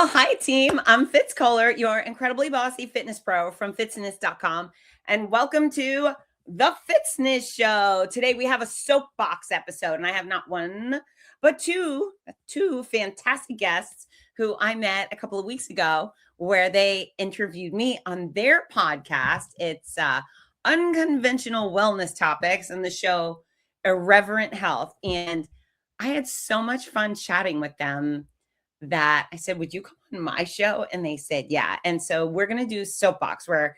Hi, team. I'm Fitz Kohler, your incredibly bossy fitness pro from fitzness.com. And welcome to the Fitzness Show. Today we have a soapbox episode, and I have not one, but two fantastic guests who I met a couple of weeks ago where they interviewed me on their podcast. It's Unconventional Wellness Topics, and the show Irreverent Health. And I had so much fun chatting with them that I said, would you come on my show? And they said, yeah. And so we're going to do Soapbox, where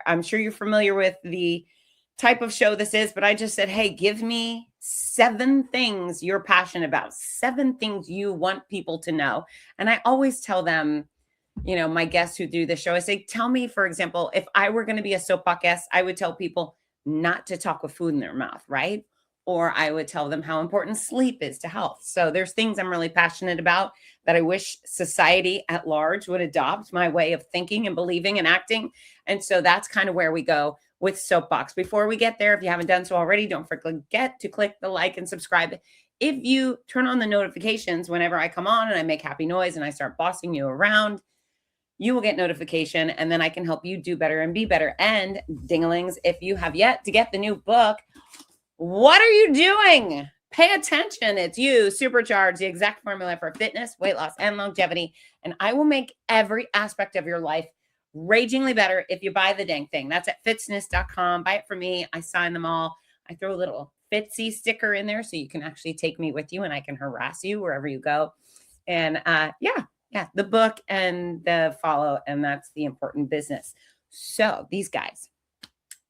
I'm sure you're familiar with the type of show this is, but I just said, hey, give me 7 things you're passionate about, 7 things you want people to know. And I always tell them, you know, my guests who do the show, I say, tell me, for example, if I were going to be a soapbox guest, I would tell people not to talk with food in their mouth, right? Or I would tell them how important sleep is to health. So there's things I'm really passionate about that I wish society at large would adopt my way of thinking and believing and acting. And so that's kind of where we go with Soapbox. Before we get there, if you haven't done so already, don't forget to click the like and subscribe. If you turn on the notifications whenever I come on and I make happy noise and I start bossing you around, you will get notification, and then I can help you do better and be better. And dinglings, if you have yet to get the new book, what are you doing? Pay attention. It's you, Supercharged, the exact formula for fitness, weight loss, and longevity. And I will make every aspect of your life ragingly better if you buy the dang thing. That's at fitzness.com. Buy it from me. I sign them all. I throw a little Fitzy sticker in there so you can actually take me with you and I can harass you wherever you go. And yeah, the book and the follow, and that's the important business. So these guys,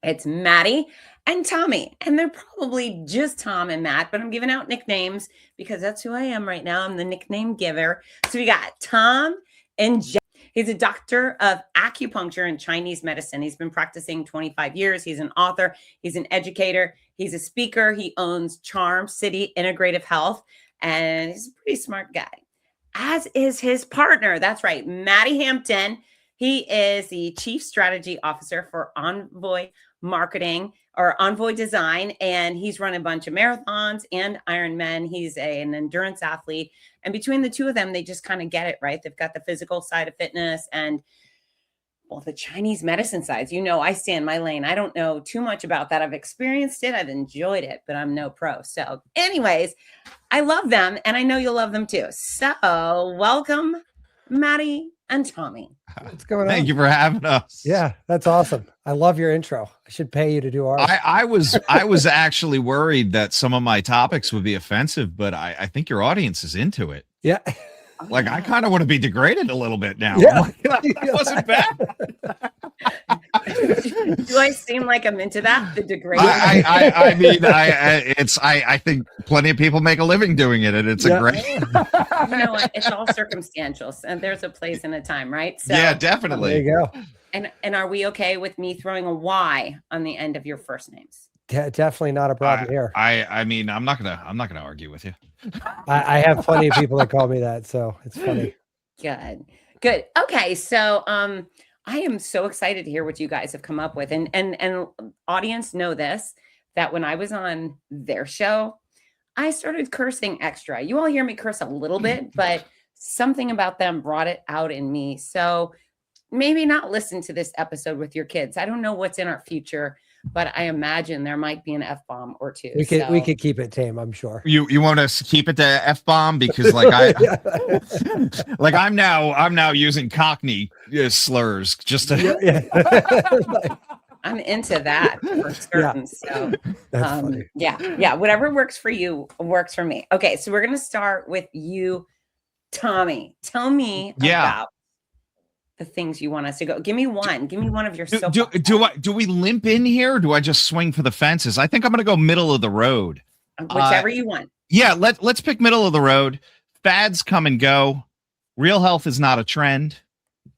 it's Maddie and Tommy, and they're probably just Tom and Matt, but I'm giving out nicknames because that's who I am right now. I'm the nickname giver. So we got Tom and Jeff. He's a doctor of acupuncture and Chinese medicine. He's been practicing 25 years. He's an author. He's an educator. He's a speaker. He owns Charm City Integrative Health, and he's a pretty smart guy, as is his partner. That's right, Maddie Hampton. He is the Chief Strategy Officer for Envoy Marketing or Envoy Design, and he's run a bunch of marathons and Ironman. He's an endurance athlete, and between the two of them, they just kind of get it, right? They've got the physical side of fitness and, well, the Chinese medicine sides. You know, I stay in my lane. I don't know too much about that. I've experienced it. I've enjoyed it, but I'm no pro. So anyways, I love them, and I know you'll love them too. So welcome, Maddie and Tommy. What's going on? Thank you for having us. Yeah, that's awesome. I love your intro. I should pay you to do ours. I was actually worried that some of my topics would be offensive, but I think your audience is into it. Yeah. Like, I kind of want to be degraded a little bit now. Yeah. Like, that wasn't bad. Do I seem like I'm into that? The degrading? I mean, I think plenty of people make a living doing it, and it's a great. You know what? It's all circumstantial, and there's a place and a time, right? So, yeah, definitely. There you go. And are we okay with me throwing a Y on the end of your first names? Definitely not a problem here. I mean, I'm not gonna argue with you. I have plenty of people that call me that, so it's funny. Good. Okay, so I am so excited to hear what you guys have come up with, and audience know this, that when I was on their show, I started cursing extra. You all hear me curse a little bit, but something about them brought it out in me. So maybe not listen to this episode with your kids. I don't know what's in our future, but I imagine there might be an F-bomb or two. We could keep it tame, I'm sure. You want us to keep it to F-bomb? Because like I'm now using Cockney slurs just to I'm into that for certain. So That's funny. Yeah, whatever works for you works for me. Okay, so we're gonna start with you, Tommy. Tell me about the things you want us to go. Give me one. Give me one of your do we limp in here, or do I just swing for the fences? I think I'm gonna go middle of the road. Whichever you want. Yeah, let's pick middle of the road. Fads come and go. Real health is not a trend.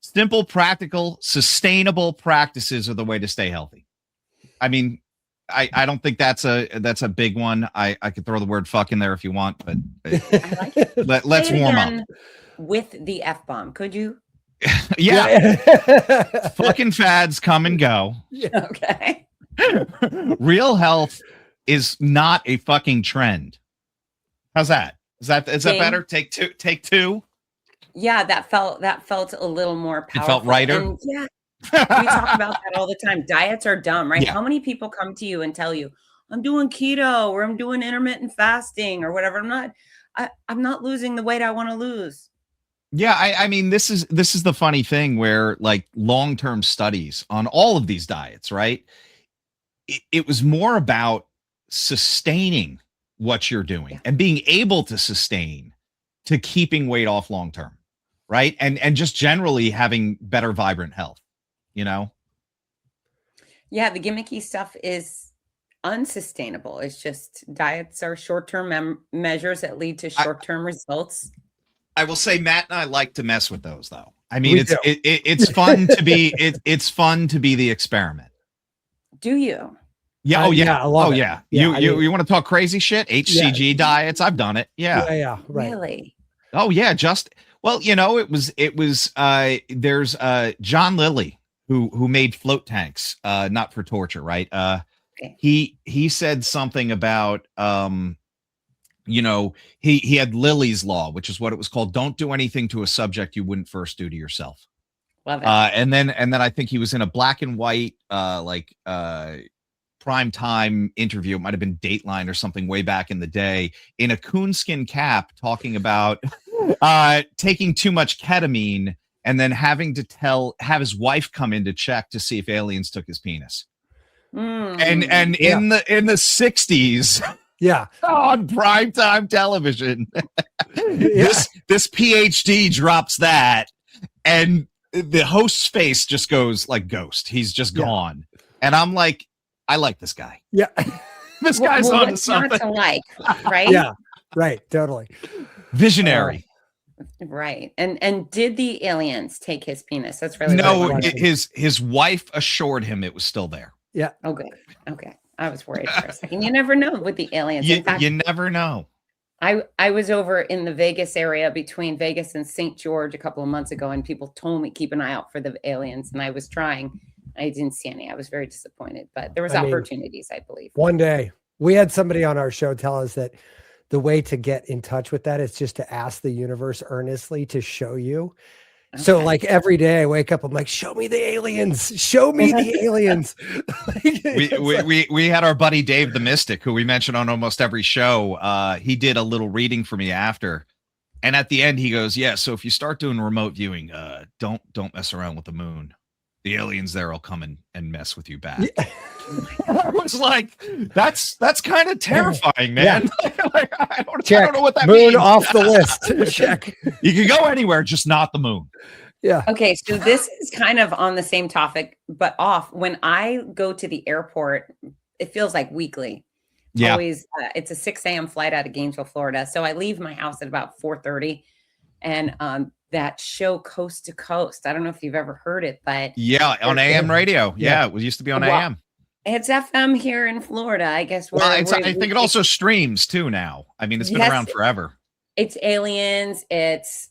Simple, practical, sustainable practices are the way to stay healthy. I mean, I don't think that's a big one. I could throw the word fuck in there if you want, but I like it. let's warm up with the F-bomb. Could you? Yeah. Fucking fads come and go. Yeah. Okay. Real health is not a fucking trend. How's that? Is that better? Take two. Yeah, that felt a little more It powerful. felt righter. And yeah, we talk about that all the time. Diets are dumb, right? Yeah. How many people come to you and tell you, I'm doing keto or I'm doing intermittent fasting or whatever? I'm not losing the weight I want to lose. Yeah, I mean, this is the funny thing where like long-term studies on all of these diets, right? It was more about sustaining what you're doing and being able to sustain to keeping weight off long term, right? And just generally having better, vibrant health, you know? Yeah, the gimmicky stuff is unsustainable. It's just diets are short-term measures that lead to short-term results. I will say Matt and I like to mess with those though. I mean, We it's fun to be it's fun to be the experiment. Do you? Yeah. Oh yeah. I love it. Yeah. Yeah, You want to talk crazy shit? HCG diets. I've done it. Yeah. Yeah. Right. Really? Oh yeah. Well, there's John Lilly who made float tanks, not for torture, right? Okay. He said something about he had Lilly's law, which is what it was called. Don't do anything to a subject you wouldn't first do to yourself. Love it. And then I think he was in a black and white prime time interview. It might have been Dateline or something way back in the day, in a coonskin cap, talking about taking too much ketamine and then having to have his wife come in to check to see if aliens took his penis. And in the 60s, yeah, on primetime television, this PhD drops that, and the host's face just goes like ghost. He's just gone, and I'm like, I like this guy. Yeah, this guy's on something. Not to like, right? Yeah, right. Totally visionary. Right. And did the aliens take his penis? That's really no. His wife assured him it was still there. Yeah. Oh, good. Okay. I was worried for a second. You never know with the aliens. In fact, you never know. I was over in the Vegas area between Vegas and St. George a couple of months ago, and people told me keep an eye out for the aliens, and I was trying. I didn't see any. I was very disappointed, but there was opportunities, I believe. One day we had somebody on our show tell us that the way to get in touch with that is just to ask the universe earnestly to show you. Okay. So like every day I wake up, I'm like, show me the aliens, show me the aliens. we had our buddy Dave the Mystic, who we mention on almost every show. He did a little reading for me after, and at the end he goes, yeah, so if you start doing remote viewing, don't mess around with the moon. The aliens there will come and mess with you back. Yeah. I was like, that's kind of terrifying, man. Yeah. I don't know what that moon means. Off the list. Check. You can go anywhere, just not the moon. Yeah. Okay, so this is kind of on the same topic, but off. When I go to the airport, it feels like weekly. Yeah. Always, it's a 6 a.m. flight out of Gainesville, Florida. So I leave my house at about 4:30, and that show Coast to Coast. I don't know if you've ever heard it, but yeah, on AM radio. Yeah, it used to be on AM. It's FM here in Florida, I guess. I think it also streams too now. I mean, it's been around forever. It's aliens. It's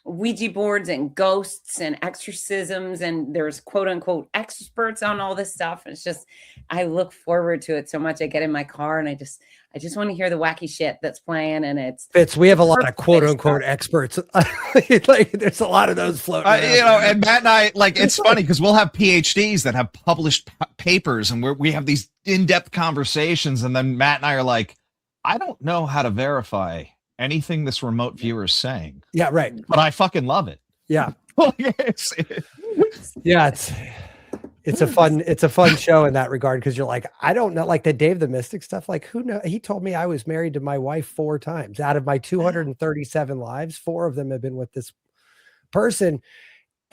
Ouija boards and ghosts and exorcisms, and there's quote unquote experts on all this stuff. It's just, I look forward to it so much. I get in my car and I just want to hear the wacky shit that's playing. And it's Fitz, we have a lot of quote unquote experts. Like there's a lot of those floating around. And Matt and I, like, it's funny because we'll have PhDs that have published papers, and we have these in-depth conversations, and then Matt and I are like, I don't know how to verify anything this remote viewer is saying. Yeah, right. But I fucking love it. Yeah. Yeah, it's a fun show in that regard, because you're like, I don't know, like the Dave the Mystic stuff, like who knows? He told me I was married to my wife 4 times. Out of my 237 lives, 4 of them have been with this person.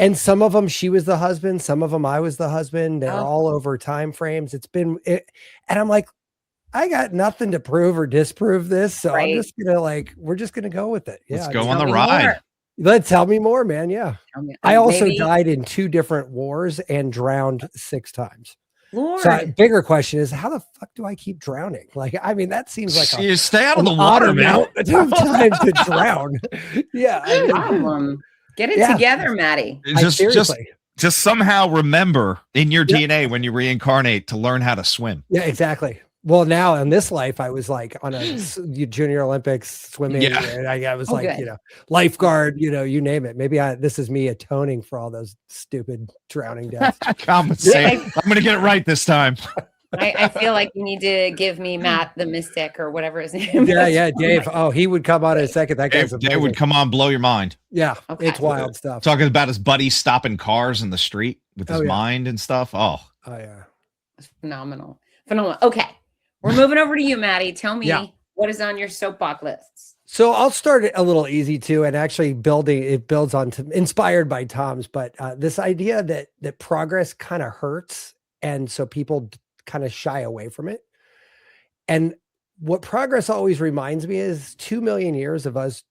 And some of them she was the husband, some of them I was the husband. They're all over time frames. And I'm like, I got nothing to prove or disprove this. So I'm just gonna we're just gonna go with it. Yeah. Let's go on the ride. Let's tell me more, man. Yeah. I also died in 2 different wars and drowned 6 times. Lord. So bigger question is, how the fuck do I keep drowning? Like, I mean, that seems like you stay out of the water, man. Time to drown. Yeah. Get it together, Maddie. Just somehow remember in your DNA when you reincarnate to learn how to swim. Yeah, exactly. Well, now in this life, I was like on a junior Olympics swimming, Yeah. and I was Oh, like, good. lifeguard, you name it. Maybe this is me atoning for all those stupid drowning deaths. Compensate. I'm going to get it right this time. I feel like you need to give me Matt the Mystic or whatever his name is. Yeah, Dave. Oh, he would come on in a second. That guy's Dave would come on, blow your mind. Yeah, Okay. it's wild stuff. Talking about his buddy stopping cars in the street with his Oh, yeah. mind and stuff. Oh yeah. Phenomenal. Okay. We're moving over to you, Maddie. Tell me what is on your soapbox lists. So I'll start it a little easy too, and actually builds on inspired by Tom's, but this idea that progress kind of hurts, and so people kind of shy away from it. And what progress always reminds me is 2 million years of us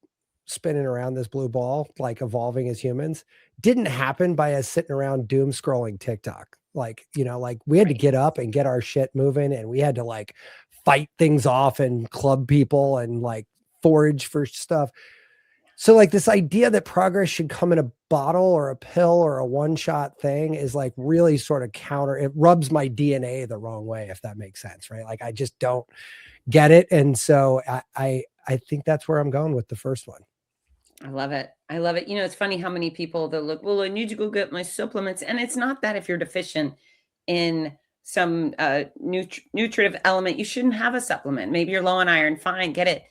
spinning around this blue ball, like evolving as humans, didn't happen by us sitting around doom scrolling TikTok. Like we had to get up and get our shit moving, and we had to like fight things off and club people and like forage for stuff. So like this idea that progress should come in a bottle or a pill or a one-shot thing is like really sort of it rubs my DNA the wrong way, if that makes sense, right? Like I just don't get it. And so I think that's where I'm going with the first one. I love it. It's funny how many people that look, well, I need to go get my supplements. And it's not that if you're deficient in some nutritive element, you shouldn't have a supplement. Maybe you're low on iron, fine, get it.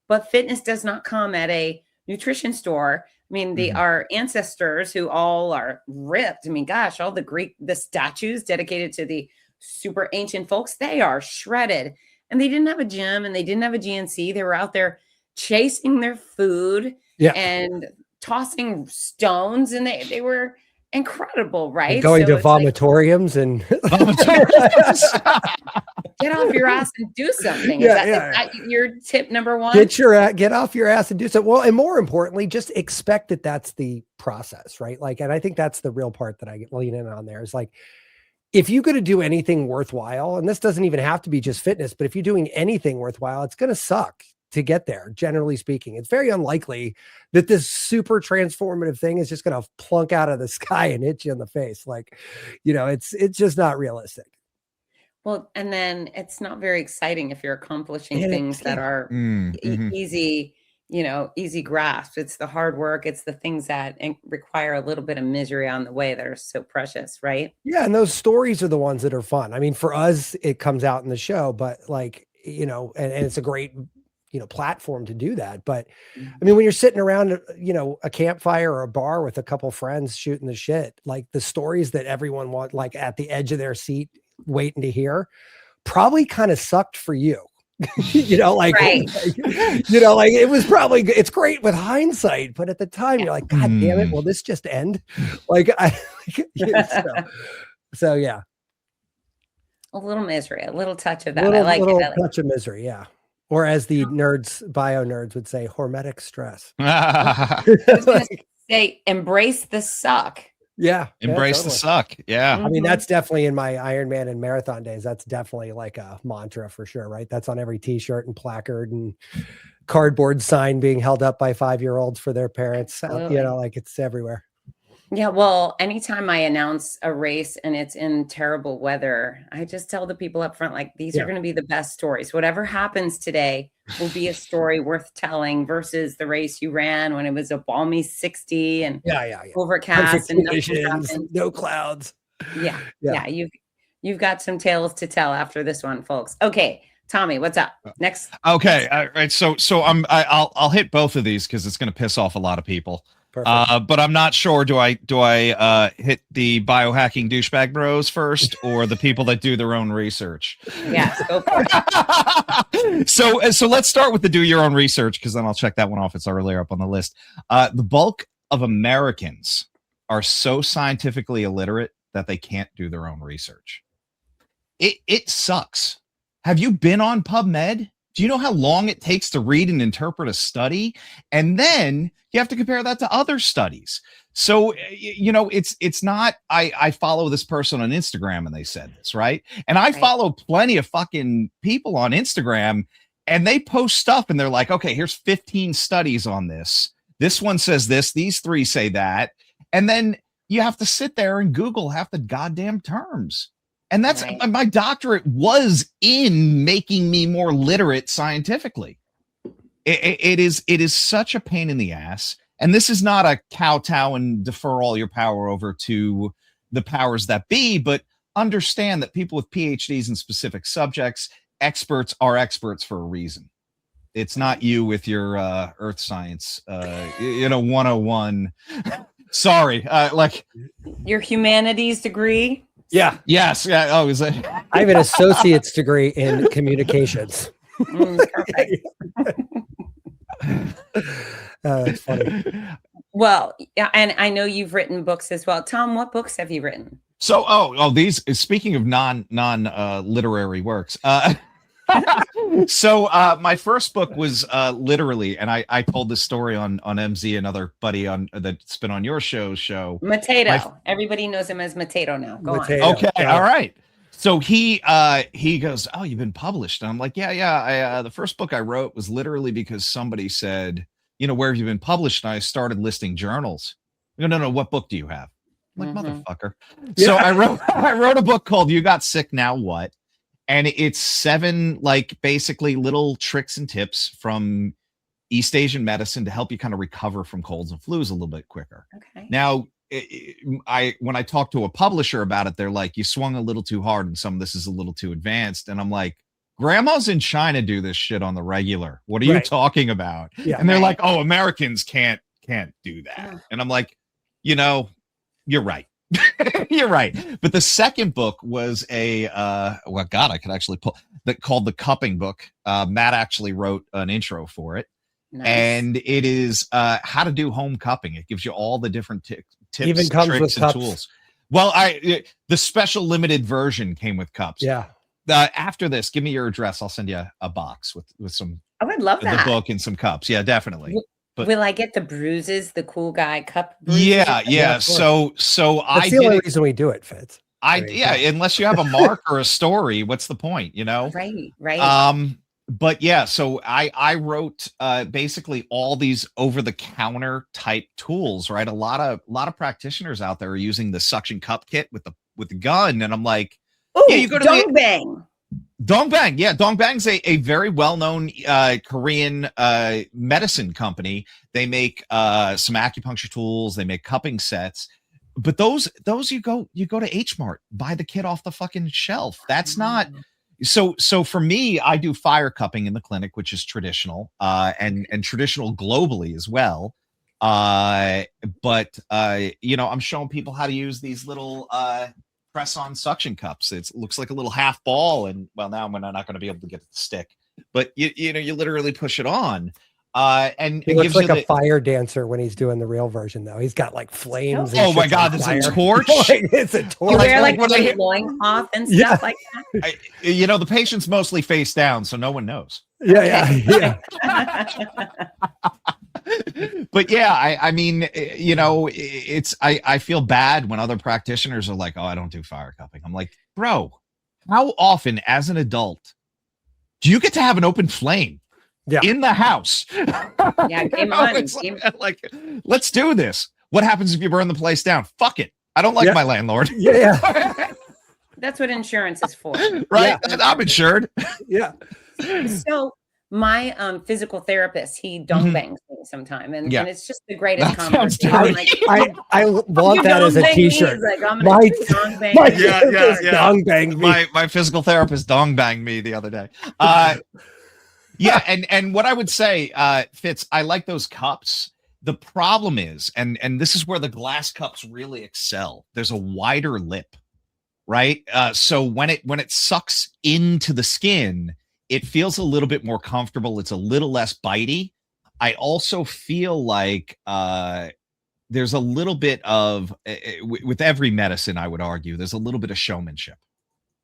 But fitness does not come at a nutrition store. I mean, our ancestors who all are ripped. I mean, gosh, all the statues dedicated to the super ancient folks, they are shredded. And they didn't have a gym and they didn't have a GNC. They were out there chasing their food and tossing stones, and they were incredible, right? And going to vomitoriums and get off your ass and do something. Is that your tip number one? Get off your ass and do something. Well, and more importantly, just expect that that's the process, right? Like, and I think that's the real part that I lean in on there is like, if you're going to do anything worthwhile, and this doesn't even have to be just fitness, but if you're doing anything worthwhile, it's going to suck to get there. Generally speaking, it's very unlikely that this super transformative thing is just going to plunk out of the sky and hit you in the face. Like, it's just not realistic. Well, and then it's not very exciting if you're accomplishing things that are easy, easy grasp. It's the hard work. It's the things that require a little bit of misery on the way that are so precious, right? Yeah. And those stories are the ones that are fun. I mean, for us, it comes out in the show, but like, and it's a great, platform to do that. But I mean, when you're sitting around, a campfire or a bar with a couple friends shooting the shit, like the stories that everyone want, like at the edge of their seat, waiting to hear, probably kind of sucked for you. Right. Like it was probably, it's great with hindsight, but at the time you're like, God damn it, will this just end? Like so yeah. A little misery, a little touch of that. I like it. Touch of misery, yeah. Or as the bio nerds would say, hormetic stress. I was gonna say, embrace the suck. Yeah. Embrace the suck. Yeah. I mean, that's definitely in my Ironman and marathon days. That's definitely like a mantra for sure, right? That's on every t-shirt and placard and cardboard sign being held up by 5-year-olds for their parents. Like it's everywhere. Yeah. Well, anytime I announce a race and it's in terrible weather, I just tell the people up front, like, these are going to be the best stories. Whatever happens today will be a story worth telling versus the race you ran when it was a balmy 60 and overcast and no clouds. Yeah. You've got some tales to tell after this one, folks. Okay. Tommy, what's up? Next. Okay. All right. So I'll hit both of these because it's going to piss off a lot of people. But I'm not sure. Do I hit the biohacking douchebag bros first or the people that do their own research? Yes, go for it. So let's start with the do your own research because then I'll check that one off. It's earlier up on the list. The bulk of Americans are so scientifically illiterate that they can't do their own research. It sucks. Have you been on PubMed? Do you know how long it takes to read and interpret a study? And then you have to compare that to other studies. So, it's not, I follow this person on Instagram and they said this, right? And I follow plenty of fucking people on Instagram and they post stuff and they're like, okay, here's 15 studies on this. This one says this, these 3 say that. And then you have to sit there and Google half the goddamn terms. And that's my doctorate was in making me more literate scientifically. It is such a pain in the ass. And this is not a kowtow and defer all your power over to the powers that be, but understand that people with PhDs in specific subjects, experts are experts for a reason. It's not you with your earth science, 101. Sorry, like your humanities degree. Yeah. Yes. Yeah. Oh, is it? I have an associate's degree in communications. Perfect. That's funny. Well, yeah, and I know you've written books as well. Tom, what books have you written? So, these, speaking of non literary works, so my first book was literally, and I told this story on MZ, another buddy that's been on your show. Matato. Everybody knows him as Matato now. Go on. Okay, all right. So he goes, "Oh, you've been published," and I'm like, "Yeah. The first book I wrote was literally because somebody said, where have you been published?" And I started listing journals. No. What book do you have? I'm like, motherfucker. Yeah. So I wrote a book called "You Got Sick, Now What?" And it's 7 basically little tricks and tips from East Asian medicine to help you kind of recover from colds and flus a little bit quicker. Okay. Now, when I talk to a publisher about it, they're like, you swung a little too hard and some of this is a little too advanced. And I'm like, grandmas in China do this shit on the regular. What are you talking about? Yeah. And they're like, oh, Americans can't do that. Yeah. And I'm like, you're right. You're right. But the second book was I could actually pull that called The Cupping Book. Matt actually wrote an intro for it. Nice. And it is how to do home cupping. It gives you all the different tips, even comes tricks, with and cups. Tools. Well, the special limited version came with cups. Yeah. After this, give me your address. I'll send you a box with some. I would love that. The book and some cups. Yeah, definitely. But will I get the bruises, the cool guy cup bruises? Yeah. So that's the only reason we do it, Fitz. Unless you have a mark or a story, what's the point, Right. But yeah, so I wrote basically all these over-the-counter type tools, right? A lot of practitioners out there are using the suction cup kit with the gun, and I'm like, you go to Dongbang. Dongbang, yeah, Dongbang's a very well-known Korean medicine company. They make some acupuncture tools, they make cupping sets, but those you go to H Mart, buy the kit off the fucking shelf. That's not so for me. I do fire cupping in the clinic, which is traditional and traditional globally as well. But I'm showing people how to use these little press-on suction cups. It looks like a little half ball, and now I'm not going to be able to get it to stick. But you literally push it on, and he looks like a fire dancer when he's doing the real version, though. He's got like flames. Oh my god, it's a torch! It's a torch. You wear like a loincloth and stuff like that. The patient's mostly face down, so no one knows. Yeah. But yeah, I mean, I feel bad when other practitioners are like, oh, I don't do fire cupping. I'm like, bro, how often as an adult do you get to have an open flame in the house? Yeah, game on. Like, let's do this. What happens if you burn the place down? Fuck it. I don't like my landlord. Yeah. That's what insurance is for. Right? Yeah. I'm insured. Yeah. So my physical therapist, he dongbangs me sometime, and it's just the greatest conversation. I want that as a t-shirt. Like, I'm gonna dongbang me. My physical therapist dongbanged me the other day. And what I would say, Fitz, I like those cups. The problem is, and this is where the glass cups really excel. There's a wider lip, right? So when it sucks into the skin, it feels a little bit more comfortable. It's a little less bitey. I also feel like there's a little bit of, with every medicine, I would argue, there's a little bit of showmanship,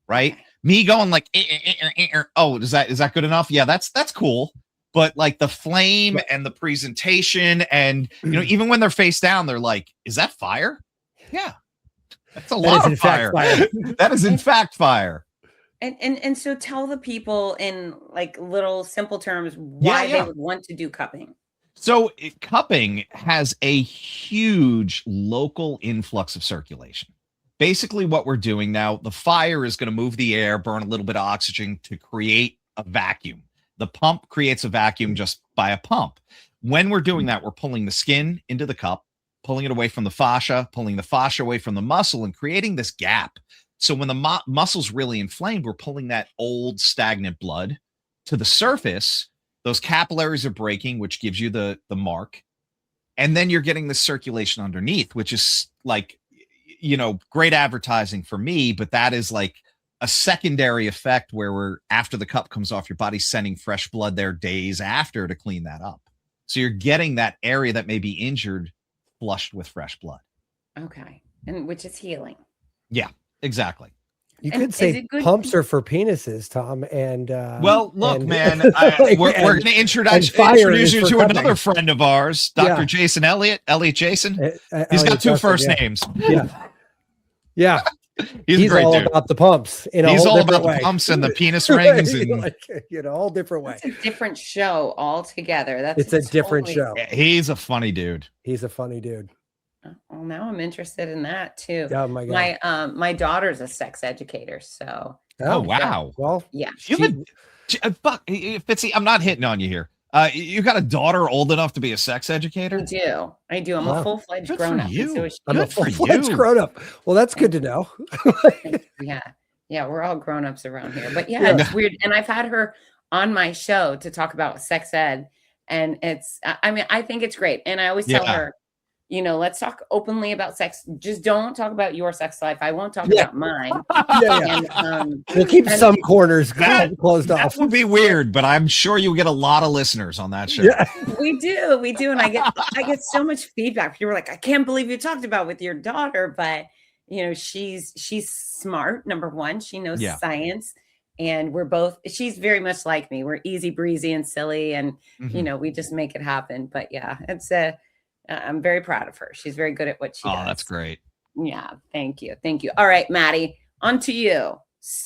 right? Me going like, oh, is that good enough? Yeah, that's cool. But like the flame and the presentation, and even when they're face down, they're like, is that fire? Yeah, that's a lot of fire. That is in fact fire. And so tell the people in like little simple terms why they would want to do cupping. So cupping has a huge local influx of circulation. basically what we're doing now, the fire is going to move the air, burn a little bit of oxygen to create a vacuum. The pump creates a vacuum just by a pump. When we're doing that, we're pulling the skin into the cup, pulling it away from the fascia, pulling the fascia away from the muscle, and creating this gap. So when the muscle's really inflamed, we're pulling that old stagnant blood to the surface. Those capillaries are breaking, which gives you the mark. And then you're getting the circulation underneath, which is like, great advertising for me, but that is like a secondary effect where we're, after the cup comes off, your body's sending fresh blood there days after to clean that up. So you're getting that area that may be injured flushed with fresh blood. Okay. And which is healing. Yeah, exactly. You could say pumps are for penises, Tom. And well, look, man, we're going to introduce you to another friend of ours, Dr. Jason Elliott Jason. He's got two first names. Yeah. He's a great all dude. About the pumps. He's all about the pumps and the penis rings, and all different way. It's a different show altogether. It's a different show. He's a funny dude. Well, now I'm interested in that too. Oh my God. My daughter's a sex educator, so. Oh wow. Well, yeah. Fitzy, I'm not hitting on you here. You got a daughter old enough to be a sex educator? I do. I'm a full-fledged grown-up. I'm a full-fledged grown-up. Well, that's good to know. Yeah, we're all grown-ups around here. But it's weird. And I've had her on my show to talk about sex ed. And I think it's great. And I always tell her, let's talk openly about sex. Just don't talk about your sex life. I won't talk about mine. We'll keep some corners closed off. That would be weird, but I'm sure you'll get a lot of listeners on that show. Yeah. We do. And I get so much feedback. People are like, I can't believe you talked about with your daughter, but she's smart. Number one, she knows science. And she's very much like me. We're easy breezy and silly. And, we just make it happen. But I'm very proud of her. She's very good at what she does. Oh, that's great. Yeah. Thank you. All right, Maddie, on to you.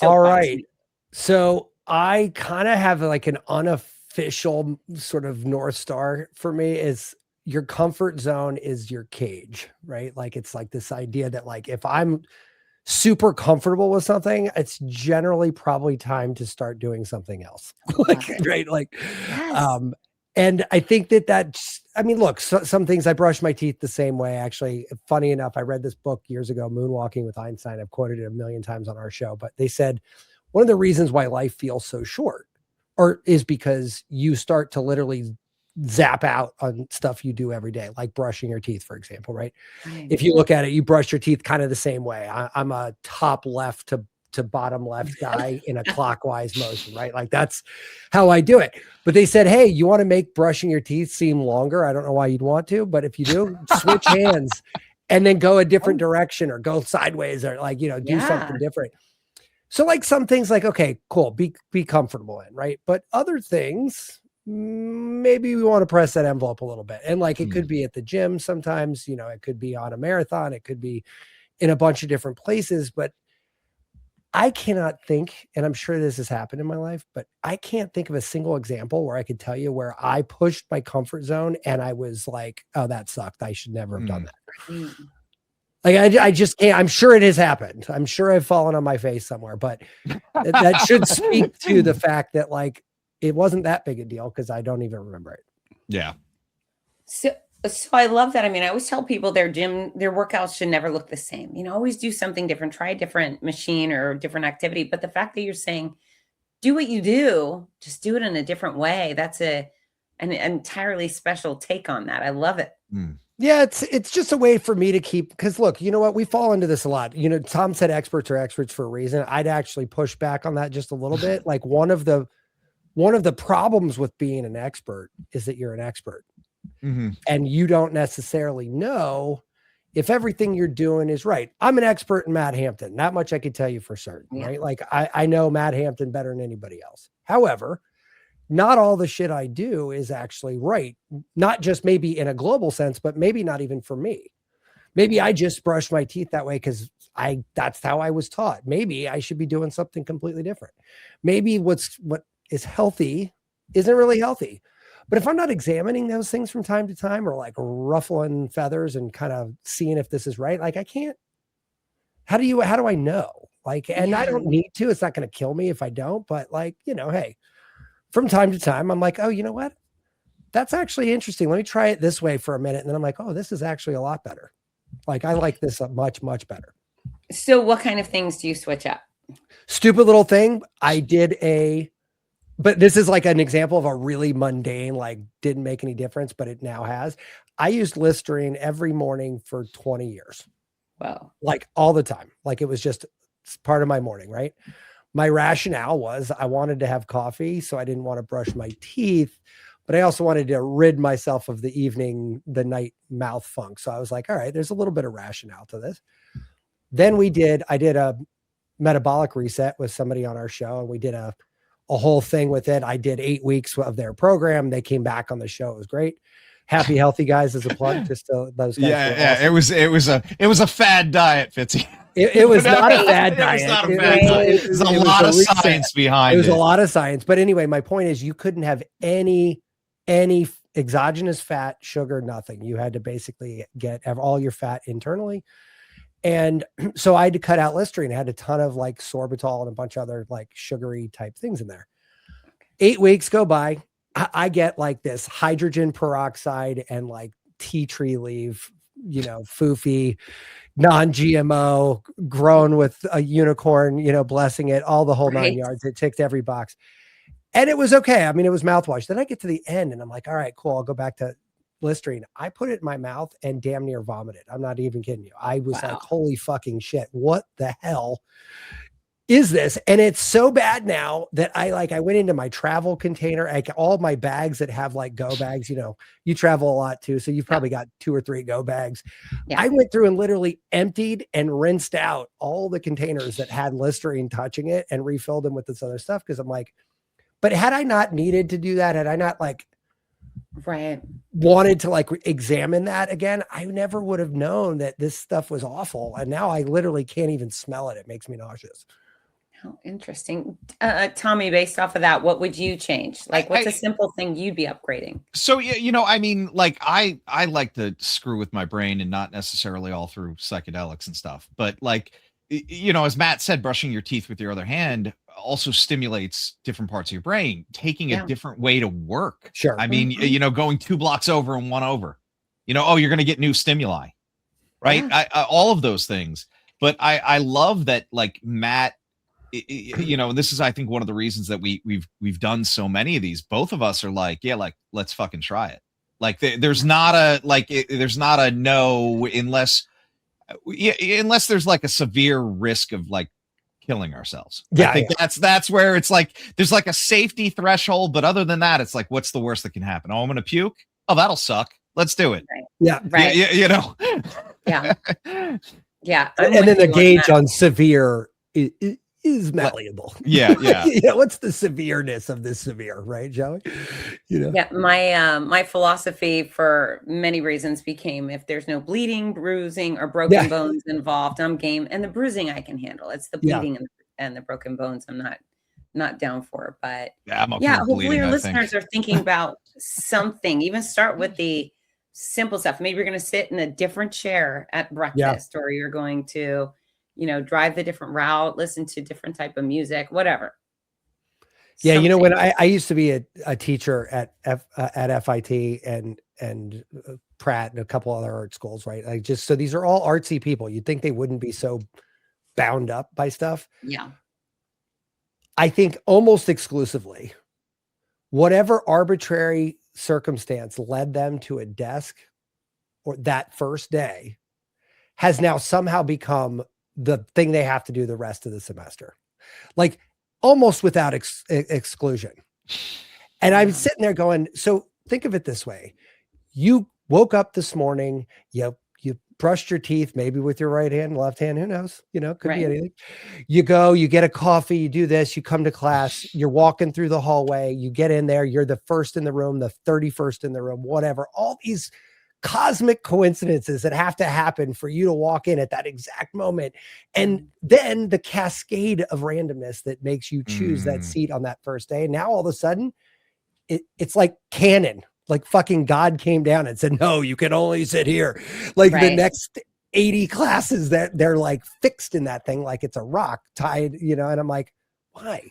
All right. So I kind of have like an unofficial sort of North Star for me is your comfort zone is your cage, right? Like, it's like this idea that like, if I'm super comfortable with something, it's generally probably time to start doing something else. Right. Like, and I think look, some things I brush my teeth the same way. Actually, funny enough, I read this book years ago, Moonwalking with Einstein. I've quoted it a million times on our show, but they said one of the reasons why life feels so short is because you start to literally zap out on stuff you do every day, like brushing your teeth, for example, right? If you look at it, you brush your teeth kind of the same way. I'm a top left to bottom left guy in a clockwise motion, right? Like that's how I do it. But they said, hey, you want to make brushing your teeth seem longer? I don't know why you'd want to, but if you do, switch hands and then go a different direction or go sideways or like, do something different. So like some things like, okay, cool. Be comfortable in, right? But other things, maybe we want to press that envelope a little bit. And like, it could be at the gym sometimes, it could be on a marathon. It could be in a bunch of different places, but I cannot think, and I'm sure this has happened in my life, but I can't think of a single example where I could tell you where I pushed my comfort zone and I was like, oh, that sucked. I should never have done that. Like, I just can't. I'm sure it has happened. I'm sure I've fallen on my face somewhere, but that should speak to the fact that like, it wasn't that big a deal because I don't even remember it. Yeah. So I love that. I mean, I always tell people their workouts should never look the same. Always do something different, try a different machine or a different activity. But the fact that you're saying, do what you do, just do it in a different way. That's an entirely special take on that. I love it. Yeah, it's just a way for me to keep, because look, you know what? We fall into this a lot. Tom said experts are experts for a reason. I'd actually push back on that just a little bit. Like one of the problems with being an expert is that you're an expert. And you don't necessarily know if everything you're doing is right. I'm an expert in Matt Hampton. That much I could tell you for certain, right? Like I know Matt Hampton better than anybody else. However, not all the shit I do is actually right. Not just maybe in a global sense, but maybe not even for me. Maybe I just brush my teeth that way because that's how I was taught. Maybe I should be doing something completely different. Maybe what is healthy isn't really healthy. But if I'm not examining those things from time to time or like ruffling feathers and kind of seeing if this is right, like I can't how do I know? Like, and I don't need to, it's not going to kill me if I don't, but like, hey, from time to time, I'm like, oh, you know what? That's actually interesting. Let me try it this way for a minute. And then I'm like, oh, this is actually a lot better. Like, I like this much, much better. So what kind of things do you switch up? Stupid little thing. But this is like an example of a really mundane, like didn't make any difference, but it now has. I used Listerine every morning for 20 years. Wow. Like all the time. Like it was just part of my morning, right? My rationale was I wanted to have coffee, so I didn't want to brush my teeth, but I also wanted to rid myself of the night mouth funk. So I was like, all right, there's a little bit of rationale to this. Then I did a metabolic reset with somebody on our show, and we did a whole thing with it. I did 8 weeks of their program. They came back on the show. It was great. Happy Healthy Guys is a plug. Just to, those guys. Yeah. Awesome. It was a fad diet, Fitzy. It was not a fad diet. It was not a fad diet. There's a lot of science behind it. It was a lot of science. But anyway, my point is you couldn't have any exogenous fat, sugar, nothing. You had to basically have all your fat internally. And so I had to cut out Listerine. I had a ton of like sorbitol and a bunch of other like sugary type things in there. 8 weeks go by. I get like this hydrogen peroxide and like tea tree leaf, foofy, non-GMO, grown with a unicorn, blessing it, all the whole 9 yards. It ticked every box. And it was okay. I mean, it was mouthwash. Then I get to the end and I'm like, all right, cool. I'll go back to Listerine. I put it in my mouth and damn near vomited. I'm not even kidding you. I was like, holy fucking shit. What the hell is this? And it's so bad now that I went into my travel container, like all my bags that have like go bags, you travel a lot too. So you've probably got 2 or 3 go bags. Yeah. I went through and literally emptied and rinsed out all the containers that had Listerine touching it and refilled them with this other stuff. Cause I'm like, but had I not needed to do that, had I not wanted to examine that again, I never would have known that this stuff was awful. And now I literally can't even smell it. It makes me nauseous. How interesting. Tommy, based off of that, what would you change? Like, what's a simple thing you'd be upgrading? So, I mean, like I like to screw with my brain and not necessarily all through psychedelics and stuff. But like, as Matt said, brushing your teeth with your other hand also stimulates different parts of your brain, taking a different way to work. Sure. I mean, going 2 blocks over and 1 over, you're going to get new stimuli, right? Yeah. All of those things. But I love that, like Matt, this is, I think, one of the reasons that we've done so many of these. Both of us are like, yeah, like, let's fucking try it. Like there's not a no unless there's like a severe risk of like killing ourselves. Yeah, I think that's where it's like there's like a safety threshold, but other than that, it's like, what's the worst that can happen? Oh, I'm gonna puke. Oh, that'll suck. Let's do it. Right. Yeah, right. Yeah. Yeah. And then the gauge on severe is malleable. Yeah. What's the severeness of this severe, right, Joey? Yeah, my philosophy for many reasons became, if there's no bleeding, bruising, or broken bones involved, I'm game. And the bruising I can handle. It's the bleeding and the broken bones I'm not down for. But hopefully your listeners are thinking about something. Even start with the simple stuff. Maybe you're going to sit in a different chair at breakfast, or you're going to drive the different route, listen to different type of music, whatever. Yeah. Something. When I used to be a teacher at FIT and Pratt and a couple other art schools, right? So these are all artsy people. You'd think they wouldn't be so bound up by stuff. Yeah. I think almost exclusively, whatever arbitrary circumstance led them to a desk or that first day has now somehow become the thing they have to do the rest of the semester, like almost without exclusion. And I'm sitting there going, so think of it this way. You woke up this morning, you brushed your teeth, maybe with your right hand, left hand, who knows, could be anything. You go, you get a coffee, you do this, you come to class, you're walking through the hallway, you get in there, you're the first in the room, the 31st in the room, whatever, all these cosmic coincidences that have to happen for you to walk in at that exact moment. And then the cascade of randomness that makes you choose that seat on that first day. And now all of a sudden it's like canon, like fucking God came down and said, no, you can only sit here. Like the next 80 classes that they're like fixed in that thing, like it's a rock tied, and I'm like, why?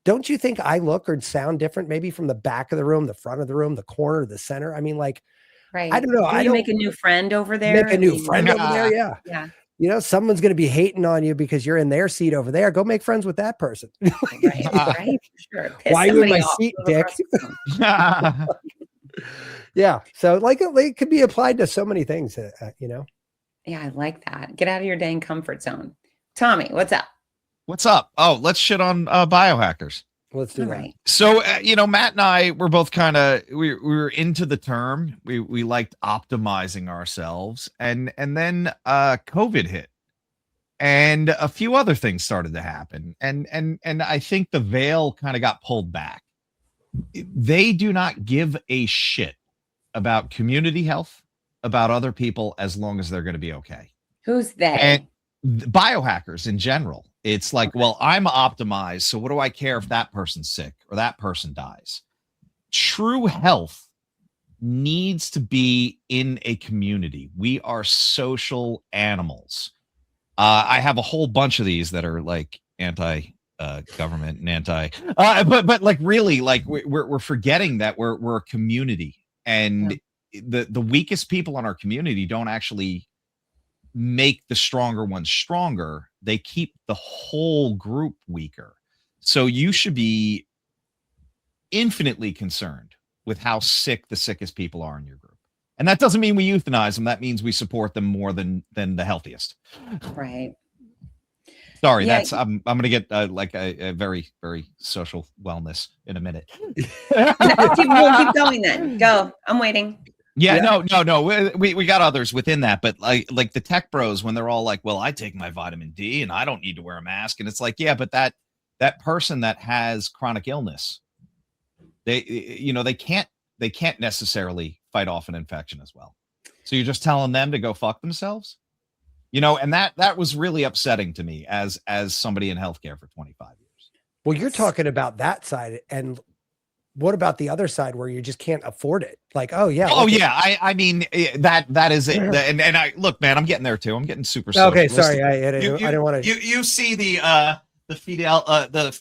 Don't you think I look or sound different maybe from the back of the room, the front of the room, the corner, the center? I mean, like, Right. I don't know. Will you make a new friend over there? Make a new friend over there. Yeah. Yeah. Someone's going to be hating on you because you're in their seat over there. Go make friends with that person. Right. Right. Sure. Why are you in my seat, Dick? Yeah. So like it could be applied to so many things, Yeah, I like that. Get out of your dang comfort zone. Tommy, what's up? What's up? Oh, let's shit on biohackers. Let's do that. Right. So, Matt and I were both kind of, we were into the term. We liked optimizing ourselves. And then COVID hit and a few other things started to happen. And I think the veil kind of got pulled back. They do not give a shit about community health, about other people, as long as they're going to be okay. Who's they? And biohackers in general. It's like, well, I'm optimized, so what do I care if that person's sick or that person dies? True health needs to be in a community. We are social animals. I have a whole bunch of these that are like anti-government and anti, but like really, like we're forgetting that we're a community, and the weakest people in our community don't actually make the stronger ones stronger. They keep the whole group weaker. So you should be infinitely concerned with how sick the sickest people are in your group. And that doesn't mean we euthanize them. That means we support them more than the healthiest. Right. Sorry, that's I'm going to get like a very, very social wellness in a minute. We'll keep going then. Go. I'm waiting. Yeah, no. We got others within that, but like the tech bros, when they're all like, well, I take my vitamin D and I don't need to wear a mask. And it's like, yeah, but that person that has chronic illness, they can't necessarily fight off an infection as well. So you're just telling them to go fuck themselves, and that was really upsetting to me as somebody in healthcare for 25 years. Well, you're talking about that side, and what about the other side where you just can't afford it? Like, oh yeah. I mean, that is it. And I look, man, I'm getting there too. I'm getting super. Okay. Sorry. I didn't want to, you see the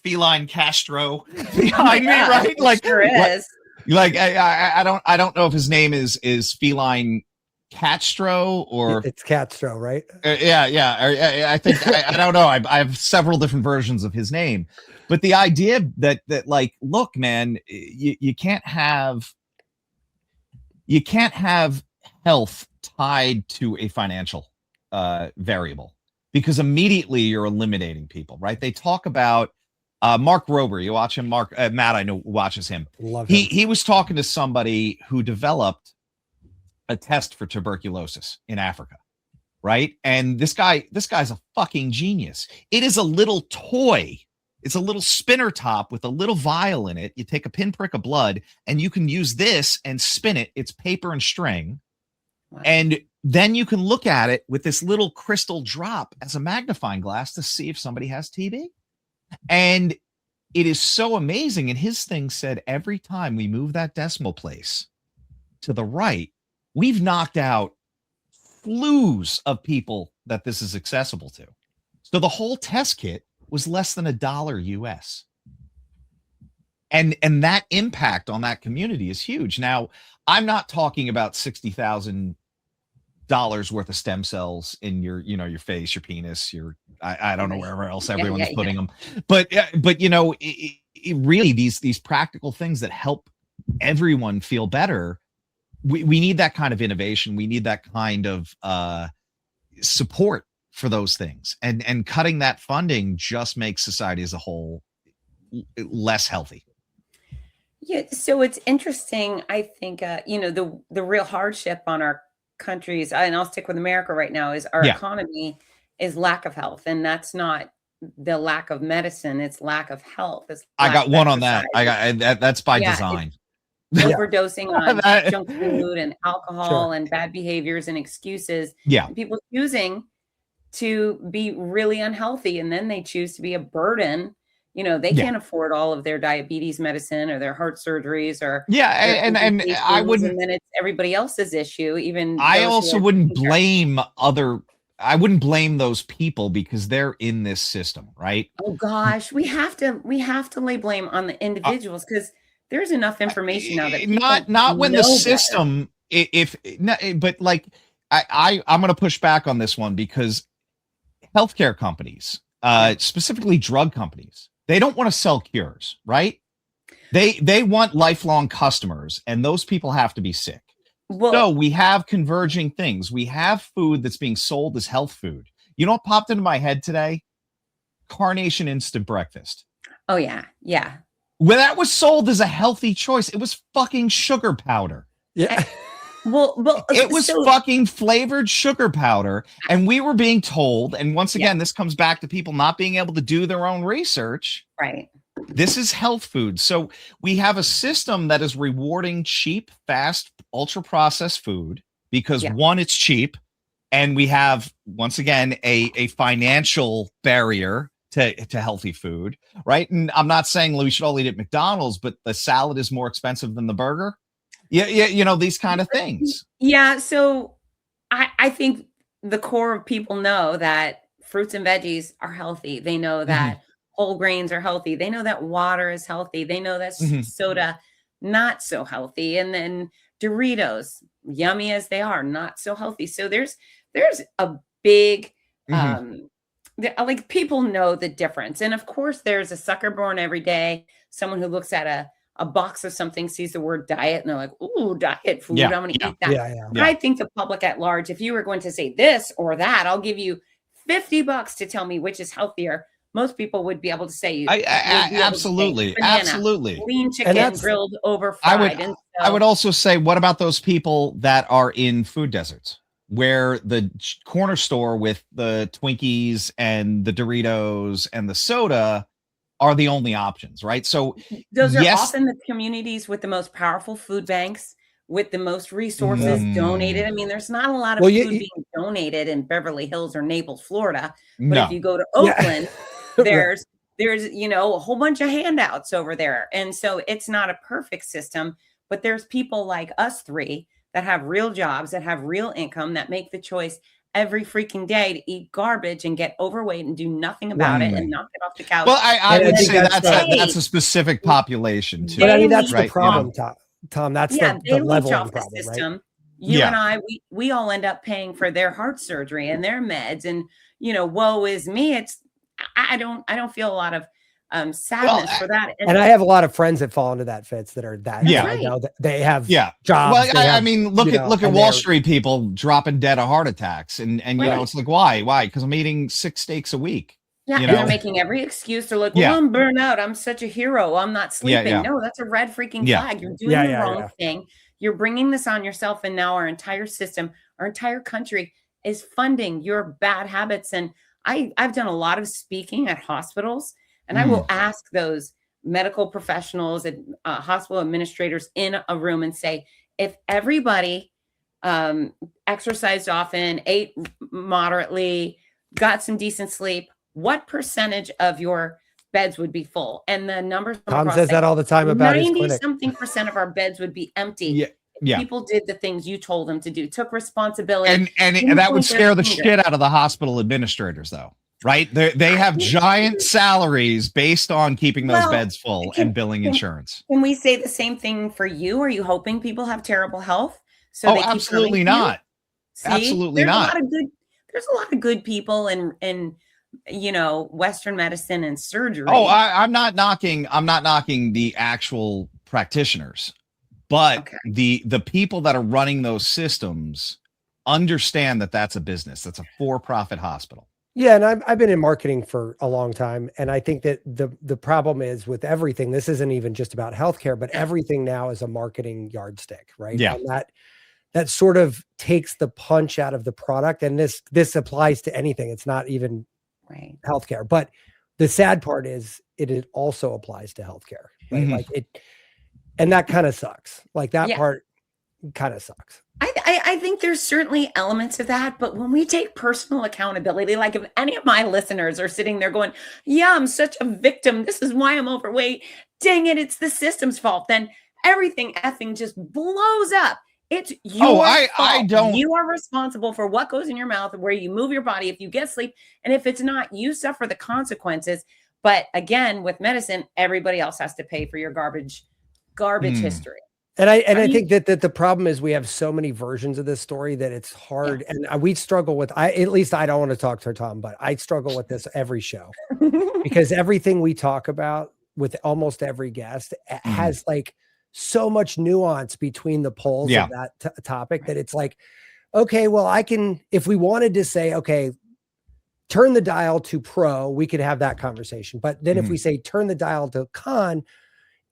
feline Castro behind me, right? Like, sure is. Like, I don't know if his name is feline Castro or it's Castro, right? Yeah. I think, I don't know. I have several different versions of his name. But the idea that like, look, man, you can't have health tied to a financial variable, because immediately you're eliminating people, right? They talk about Mark Rober. You watch him, Matt, I know, watches him. Love him. He was talking to somebody who developed a test for tuberculosis in Africa, right? And this guy's a fucking genius. It is a little toy. It's a little spinner top with a little vial in it. You take a pinprick of blood and you can use this and spin it. It's paper and string. Wow. And then you can look at it with this little crystal drop as a magnifying glass to see if somebody has TB. And it is so amazing. And his thing said, every time we move that decimal place to the right, we've knocked out slews of people that this is accessible to. So the whole test kit was less than $1 US. And that impact on that community is huge. Now, I'm not talking about $60,000 worth of stem cells in your face, your penis, I don't know wherever else everyone's putting them. But it really, these practical things that help everyone feel better. We need that kind of innovation. We need that kind of support for those things, and cutting that funding just makes society as a whole less healthy. Yeah, so it's interesting. I think the real hardship on our countries, and I'll stick with America right now, is our economy is lack of health, and that's not the lack of medicine; it's lack of health. I got one on that. That's by design. Overdosing on junk food and alcohol and bad behaviors and excuses. Yeah, and people choosing to be really unhealthy, and then they choose to be a burden they Yeah. can't afford all of their diabetes medicine or their heart surgeries or Yeah, their and I amputations, wouldn't. and then it's everybody else's issue. Even I those who also are wouldn't taking care. blame other. I wouldn't blame those people because they're in this system, right? Oh gosh, we have to lay blame on the individuals because there's enough information now that people Not when the know better. system. If no, but like I'm going to push back on this one because healthcare companies, specifically drug companies, they don't want to sell cures, right? They want lifelong customers, and those people have to be sick. Well, So we have converging things. We have food that's being sold as health food. You know what popped into my head today? Carnation instant breakfast. oh yeah, yeah. When that was sold as a healthy choice, it was fucking sugar powder. Yeah. Well, It was so fucking flavored sugar powder. And we were being told, and once again, this comes back to people not being able to do their own research. right. This is health food. So we have a system that is rewarding cheap, fast, ultra processed food because one, it's cheap. And we have, once again, a financial barrier to healthy food, right? And I'm not saying we should all eat at McDonald's, but the salad is more expensive than the burger. Yeah, these kind of things. Yeah, so I think the core of people know that fruits and veggies are healthy. They know that whole grains are healthy. They know that water is healthy. They know that soda not so healthy. And then Doritos, yummy as they are, not so healthy. So there's a big like people know the difference. And of course there's a sucker born every day, someone who looks at a box of something, sees the word diet, and they're like, ooh, diet food. I'm going to eat that. Yeah. I think the public at large, if you were going to say this or that, I'll give you $50 to tell me which is healthier. Most people would be able to say, absolutely, absolutely. Lean chicken grilled over fried. I would also say, what about those people that are in food deserts, where the corner store with the Twinkies and the Doritos and the soda are the only options, right? So those are often the communities with the most powerful food banks, with the most resources donated. I mean, there's not a lot of food being donated in Beverly Hills or Naples, Florida. But if you go to Oakland, there's a whole bunch of handouts over there. And so it's not a perfect system, but there's people like us three that have real jobs, that have real income, that make the choice every freaking day to eat garbage and get overweight and do nothing about it and not get off the couch. Well, I would say that's a specific population too. But I mean, that's the problem, Tom. That's the level of the problem, system. Right? You and I, we all end up paying for their heart surgery and their meds, and woe is me. I don't feel a lot of sadness for that. And I have a lot of friends that fall into that, Fitz, that are that. They have jobs. Well, I mean, look at Wall Street people dropping dead of heart attacks, and it's like why? Because I'm eating 6 steaks a week. Yeah, and they're making every excuse. They're like, well, I'm burnt out. I'm such a hero. I'm not sleeping. No, that's a red freaking flag. You're doing the wrong thing. You're bringing this on yourself, and now our entire system, our entire country is funding your bad habits. And I've done a lot of speaking at hospitals. And I will ask those medical professionals and hospital administrators in a room and say, if everybody exercised often, ate moderately, got some decent sleep, what percentage of your beds would be full? And the numbers Tom says that all the time about his clinic. 90-something% of our beds would be empty. People did the things you told them to do, took responsibility. And that would scare the shit out of the hospital administrators, though. Right? They have giant salaries based on keeping those beds full and billing insurance. Can we say the same thing for you? Are you hoping people have terrible health? So absolutely not. Absolutely not. There's a lot of good people in Western medicine and surgery. I'm not knocking the actual practitioners, but the people that are running those systems understand that that's a business. That's a for-profit hospital. Yeah, and I've been in marketing for a long time, and I think that the problem is with everything. This isn't even just about healthcare, but everything now is a marketing yardstick, right? Yeah, and that sort of takes the punch out of the product, and this applies to anything. It's not even healthcare, but the sad part is it also applies to healthcare, right? Like it, and that kind of sucks. Like that part. kind of sucks. I think there's certainly elements of that, but when we take personal accountability, like if any of my listeners are sitting there going, yeah, I'm such a victim. This is why I'm overweight. Dang it, it's the system's fault. Then everything effing just blows up. It's your fault. I don't. You are responsible for what goes in your mouth, where you move your body, if you get sleep. And if it's not, you suffer the consequences. But again, with medicine, everybody else has to pay for your garbage history. And I think that the problem is we have so many versions of this story that it's hard. Yeah. And we struggle with, at least I don't want to talk to Tom, but I struggle with this every show because everything we talk about with almost every guest has like so much nuance between the poles of that topic that it's like, okay, well, if we wanted to say, okay, turn the dial to pro, we could have that conversation. But then if we say turn the dial to con,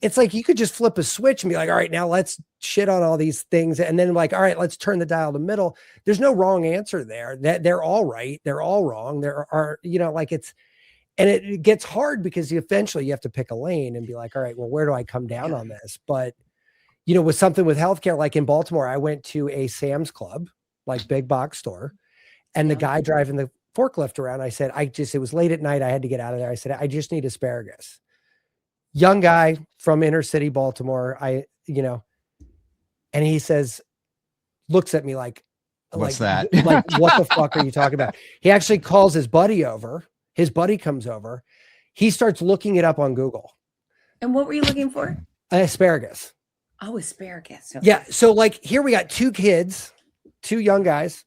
it's like you could just flip a switch and be like, all right, now let's shit on all these things. And then like, all right, let's turn the dial to middle. There's no wrong answer there. That they're all right. They're all wrong. There are, like and it gets hard because eventually you have to pick a lane and be like, all right, well, where do I come down on this? But, with something with healthcare, like in Baltimore, I went to a Sam's Club, like big box store. And the guy driving the forklift around, I said, it was late at night. I had to get out of there. I said, I just need asparagus. Young guy from inner city Baltimore, and he says, looks at me like, what's that? Like, what the fuck are you talking about? He actually calls his buddy over. His buddy comes over. He starts looking it up on Google. And what were you looking for? Asparagus. Oh, asparagus. Okay. Yeah. So like here we got two young guys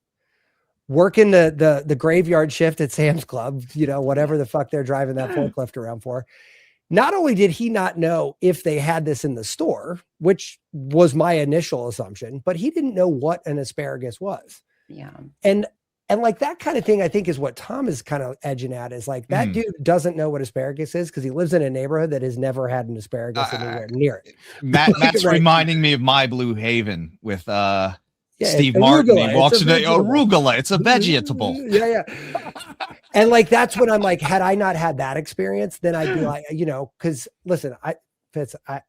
working the graveyard shift at Sam's Club, whatever the fuck they're driving that forklift around for. Not only did he not know if they had this in the store, which was my initial assumption, but he didn't know what an asparagus was. Yeah. And like that kind of thing, I think is what Tom is kind of edging at is like that dude doesn't know what asparagus is because he lives in a neighborhood that has never had an asparagus anywhere near it. Matt's reminding me of My Blue Haven with Steve arugula. Martin. He walks into arugula. It's a vegetable. Yeah. And like, that's when I'm like, had I not had that experience, then I'd be like, because listen,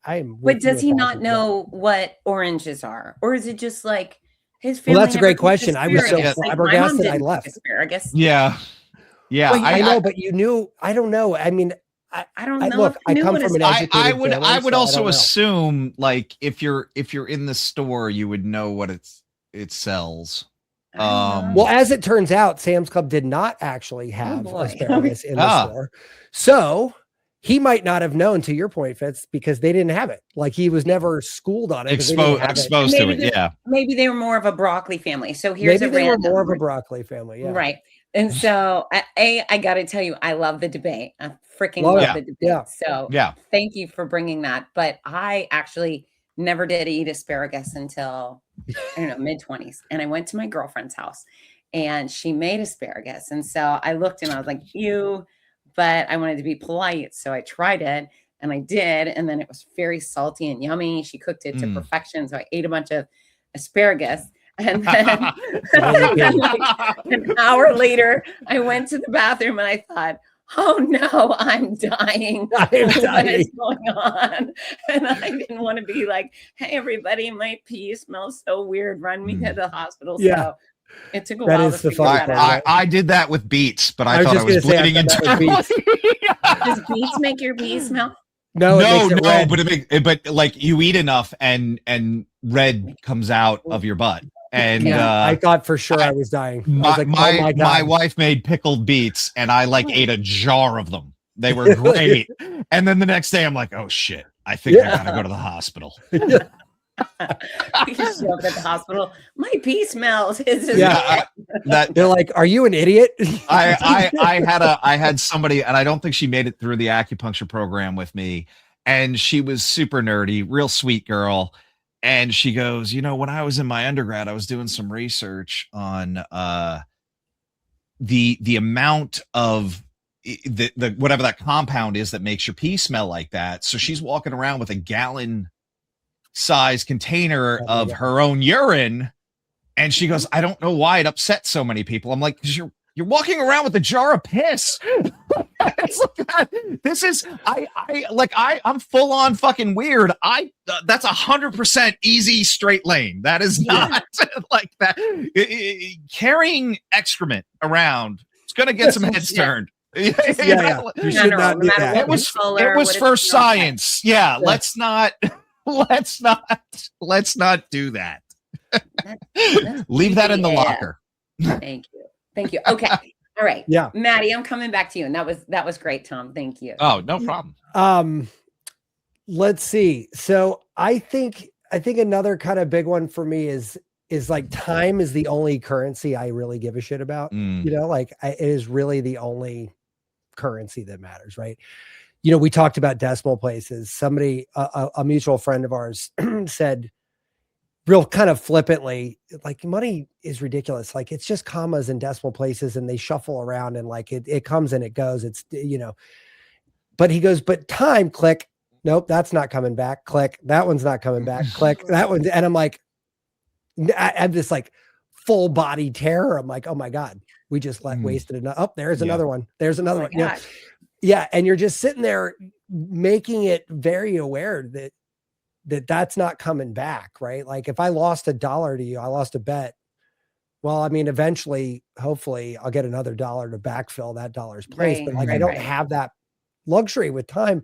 I'm. But does he not know what oranges are? Or is it just like his family? Well, that's a great question. I was so flabbergasted I left. Asparagus. Yeah. Well, I know, but you knew, I don't know. I mean, I don't know. Look, I come from an educated family, I would so also assume like if you're in the store, you would know what it sells. Well, as it turns out, Sam's Club did not actually have asparagus in the store. So he might not have known, to your point, Fitz, because they didn't have it. Like he was never schooled on it. Exposed to it. Yeah. Maybe they were more of a broccoli family. So here's maybe they were more of a broccoli family. Yeah. Right. And so I got to tell you, I love the debate. I freaking love the debate. Yeah. So thank you for bringing that. But I actually never did eat asparagus until, mid-20s. And I went to my girlfriend's house and she made asparagus. And so I looked and I was like, ew, but I wanted to be polite. So I tried it and I did. And then it was very salty and yummy. She cooked it to perfection. So I ate a bunch of asparagus. And then like an hour later, I went to the bathroom and I thought, oh no, I'm dying. What is going on? And I didn't want to be like, hey, everybody, my pee smells so weird. Run me to the hospital. Yeah. So it took a while to figure that out. I did that with beets, but I thought I was bleeding internally. Does beets make your pee smell? No, but like you eat enough and red comes out of your butt. And I thought for sure I was dying. My wife made pickled beets and I ate a jar of them. They were great. And then the next day I'm like, oh shit, I think I gotta go to the hospital. You show up at the hospital. My pee smells. They're like, are you an idiot? I had somebody, and I don't think she made it through the acupuncture program with me. And she was super nerdy, real sweet girl. And she goes, when I was in my undergrad, I was doing some research on the amount of the whatever that compound is that makes your pee smell like that. So she's walking around with a gallon size container of her own urine. And she goes, I don't know why it upset so many people. I'm like, because You're walking around with a jar of piss. It's like, this is I'm full on fucking weird. That's 100% easy straight lane. That is not like that. Carrying excrement around, it's gonna get some heads turned. You should not do that. It was for science. Yeah, let's not do that. Leave that in the locker. Thank you. Okay. All right. Yeah. Maddie, I'm coming back to you. And that was great, Tom. Thank you. Oh, no problem. Let's see. So I think another kind of big one for me is like time is the only currency I really give a shit about. You know, like it is really the only currency that matters, right? You know, we talked about decimal places. Somebody, a mutual friend of ours said real kind of flippantly, like money is ridiculous. Like it's just commas and decimal places and they shuffle around and like it comes and it goes. It's, you know, but he goes, but time, click. Nope, that's not coming back. Click. That one's not coming back. Click. That one. And I'm like, I have this like full body terror. I'm like, oh my God, we just wasted enough. Oh, there's another one. There's another one. Yeah. Yeah. And you're just sitting there making it very aware that's not coming back, right? Like if I lost $1 to you, I lost a bet. Well, I mean, eventually, hopefully I'll get another $1 to backfill that dollar's place, but like I don't have that luxury with time.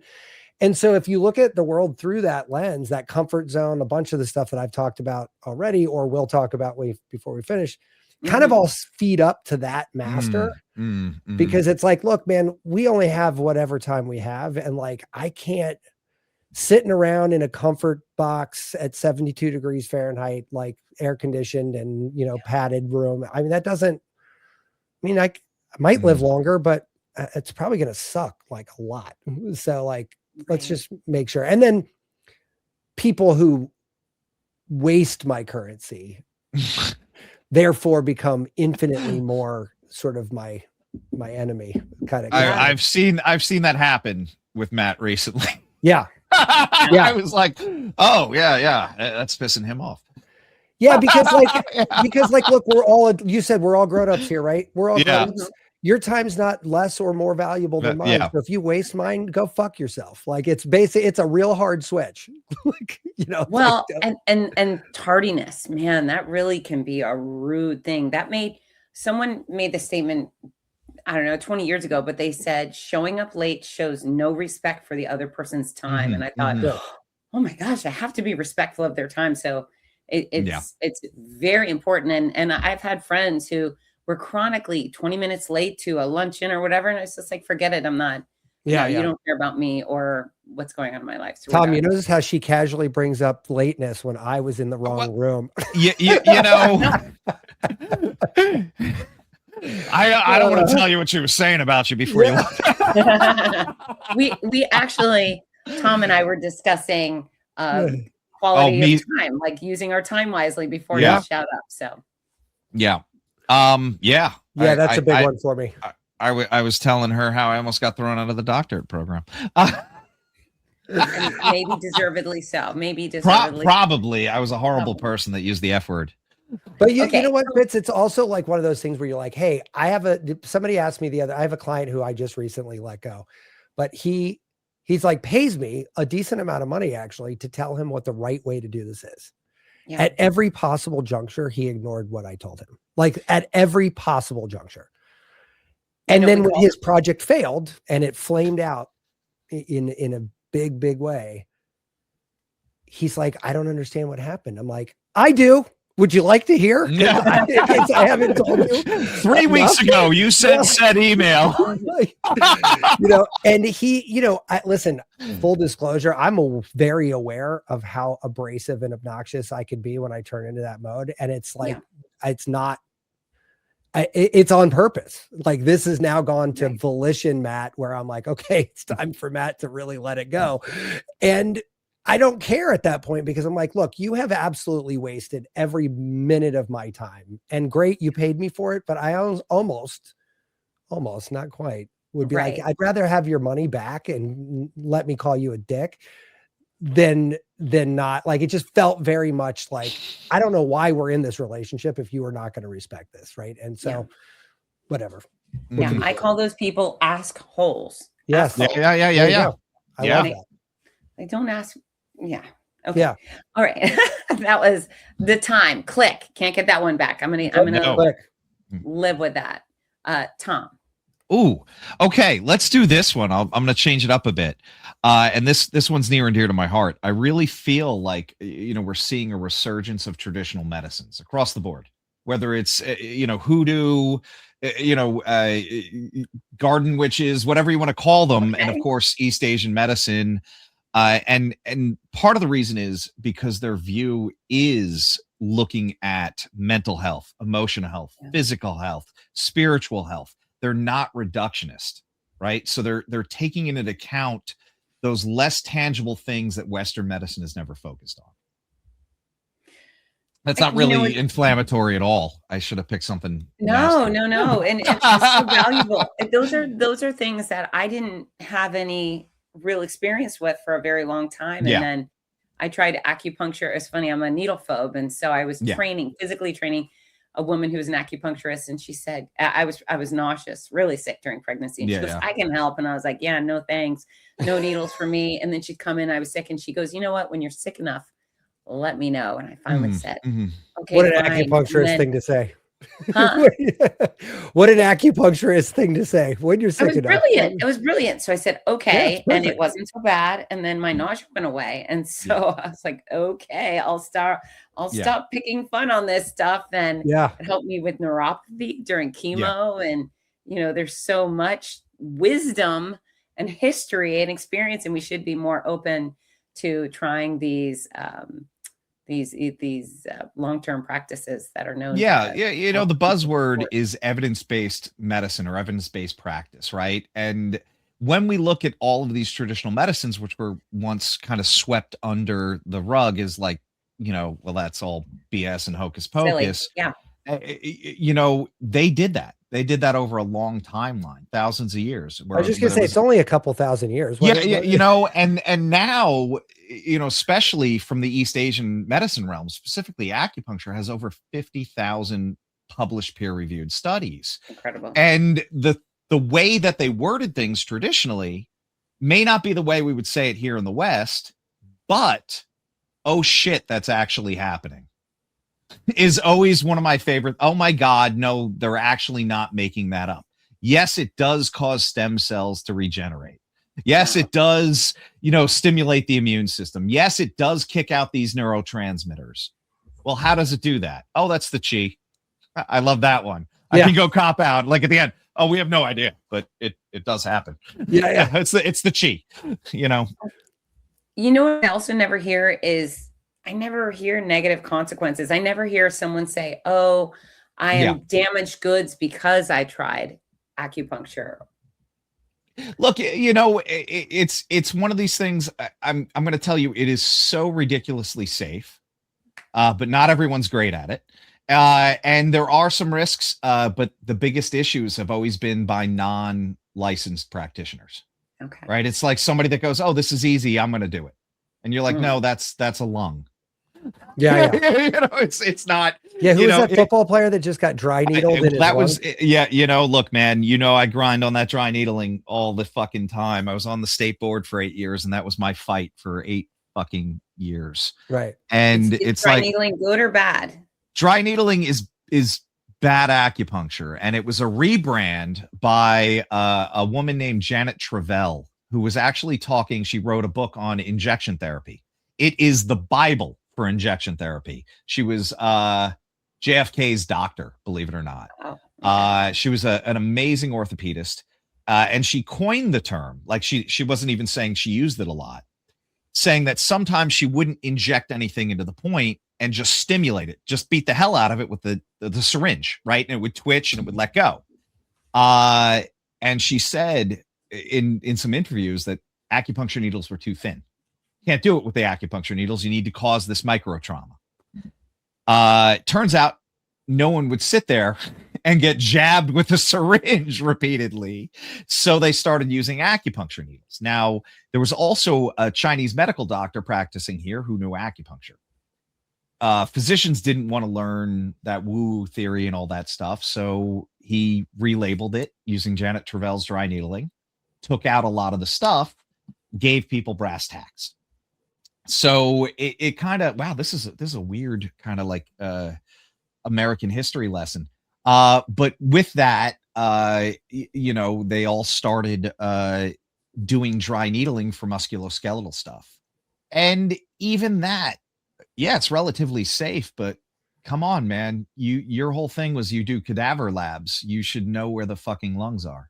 And so if you look at the world through that lens, that comfort zone, a bunch of the stuff that I've talked about already, or we'll talk about before we finish, kind of all feed up to that master because it's like, look, man, we only have whatever time we have. And like, I can't sitting around in a comfort box at 72 degrees Fahrenheit, like air conditioned and, you know, padded room. I mean, I might live longer, but it's probably going to suck like a lot. So like, let's just make sure. And then people who waste my currency, therefore become infinitely more sort of my enemy kind of guy. I've seen that happen with Matt recently. Yeah. Yeah. I was like, oh yeah. That's pissing him off. Yeah. Because like, look, you said we're all grown-ups here, right? We're all grown-ups. Your time's not less or more valuable than mine. Yeah. So if you waste mine, go fuck yourself. Like it's a real hard switch. Like, you know, well, and tardiness, man, that really can be a rude thing. Someone made the statement, I don't know, 20 years ago, but they said showing up late shows no respect for the other person's time. And I thought, oh my gosh, I have to be respectful of their time. So it's very important. And I've had friends who were chronically 20 minutes late to a luncheon or whatever. And it's just like, forget it. I'm not, you don't care about me or what's going on in my life. So Tom, you notice how she casually brings up lateness when I was in the wrong room. You know, I don't want to tell you what she was saying about you before you left. we actually, Tom and I were discussing quality of time, like using our time wisely before you shout up. So that's a big one for me. I was telling her how I almost got thrown out of the doctorate program. Maybe deservedly so. Probably. I was a horrible person that used the F word. But you know what, Fitz? It's also like one of those things where you're like, hey, somebody asked me I have a client who I just recently let go, but he's like pays me a decent amount of money actually to tell him what the right way to do this is. Yeah. At every possible juncture, he ignored what I told him. Like at every possible juncture. And then when his project failed and it flamed out in a big way, he's like, I don't understand what happened. I'm like, I do. Would you like to hear? Yeah. I haven't told you. 3 weeks ago, you sent said email. You know, and he, you know, listen, full disclosure, I'm very aware of how abrasive and obnoxious I could be when I turn into that mode. And it's like, it's not, it's on purpose. Like this has now gone to volition, Matt, where I'm like, okay, it's time for Matt to really let it go. And I don't care at that point because I'm like, look, you have absolutely wasted every minute of my time and great. You paid me for it, but I almost not quite would be like, I'd rather have your money back and let me call you a dick than not. Like, it just felt very much like, I don't know why we're in this relationship if you are not going to respect this. Right. And so whatever. Yeah, I call those people ask holes. Yes. Yeah. There you go. I love that. They don't ask. Yeah. Okay. Yeah. All right. That was the time. Click. Can't get that one back. I'm gonna Click. live with that. Tom. Ooh, okay. Let's do this one. I'm going to change it up a bit. And this one's near and dear to my heart. I really feel like, we're seeing a resurgence of traditional medicines across the board, whether it's, hoodoo, garden witches, whatever you want to call them. Okay. And of course, East Asian medicine. And part of the reason is because their view is looking at mental health, emotional health, physical health, spiritual health. They're not reductionist, right? So they're taking into account those less tangible things that Western medicine has never focused on. That's not really inflammatory at all. I should have picked something. No. And it's so valuable. Those are things that I didn't have any real experience with for a very long time. And then I tried acupuncture. It's funny, I'm a needle phobe. And so I was physically training a woman who was an acupuncturist, and she said, I was nauseous, really sick during pregnancy. And she goes, I can help. And I was like, yeah, no, thanks. No needles for me. And then she'd come in, I was sick. And she goes, you know what? When you're sick enough, let me know. And I finally said, okay. What an acupuncturist thing to say. Huh? What an acupuncturist thing to say when you're sick enough. It was brilliant. So I said, okay. And it wasn't so bad. And then my nausea went away. And so I was like, okay, I'll stop picking fun on this stuff. And it helped me with neuropathy during chemo. And, there's so much wisdom and history and experience, and we should be more open to trying these long-term practices that are known. The buzzword is evidence-based medicine or evidence-based practice, right? And when we look at all of these traditional medicines, which were once kind of swept under the rug, is like, that's all BS and hocus pocus. Silly. Yeah. They did that. They did that over a long timeline, thousands of years. I was just gonna say it's only a couple thousand years. And now, especially from the East Asian medicine realm, specifically acupuncture has over 50,000 published peer-reviewed studies. Incredible. And the way that they worded things traditionally may not be the way we would say it here in the West, but oh shit, that's actually happening. Is always one of my favorite. Oh my God, no, they're actually not making that up. Yes, it does cause stem cells to regenerate. Yes, it does, stimulate the immune system. Yes, it does kick out these neurotransmitters. Well, how does it do that? Oh, that's the chi. I love that one. I can go cop out like at the end. Oh, we have no idea, but it does happen. Yeah. It's the chi, What I also never hear is, I never hear negative consequences. I never hear someone say, oh, I am damaged goods because I tried acupuncture. Look, it's one of these things. I'm going to tell you, it is so ridiculously safe, but not everyone's great at it. And there are some risks, but the biggest issues have always been by non-licensed practitioners. Okay. Right. It's like somebody that goes, oh, this is easy, I'm going to do it. And you're like, no, that's a lung. Yeah. It's not. Yeah. Who was that football player that just got dry needled? Look, man, I grind on that dry needling all the fucking time. I was on the state board for 8 years, and that was my fight for 8 fucking years. Right. And it's dry like, needling good or bad? Dry needling is bad acupuncture. And it was a rebrand by a woman named Janet Travell, who was actually talking. She wrote a book on injection therapy. It is the Bible for injection therapy. She was JFK's doctor, believe it or not. Oh. She was an amazing orthopedist, and she coined the term. Like she wasn't even saying she used it a lot, saying that sometimes she wouldn't inject anything into the point and just stimulate it, just beat the hell out of it with the syringe, right? And it would twitch and it would let go. And she said in some interviews that acupuncture needles were too thin. Can't do it with the acupuncture needles. You need to cause this micro trauma. Turns out no one would sit there and get jabbed with a syringe repeatedly. So they started using acupuncture needles. Now, there was also a Chinese medical doctor practicing here who knew acupuncture. physicians didn't want to learn that woo theory and all that stuff. So he relabeled it using Janet Travell's dry needling, took out a lot of the stuff, gave people brass tacks. So it kind of, wow, this is a weird kind of like American history lesson. But with that, they all started doing dry needling for musculoskeletal stuff. And even that, yeah, it's relatively safe, but come on, man. Your whole thing was you do cadaver labs. You should know where the fucking lungs are.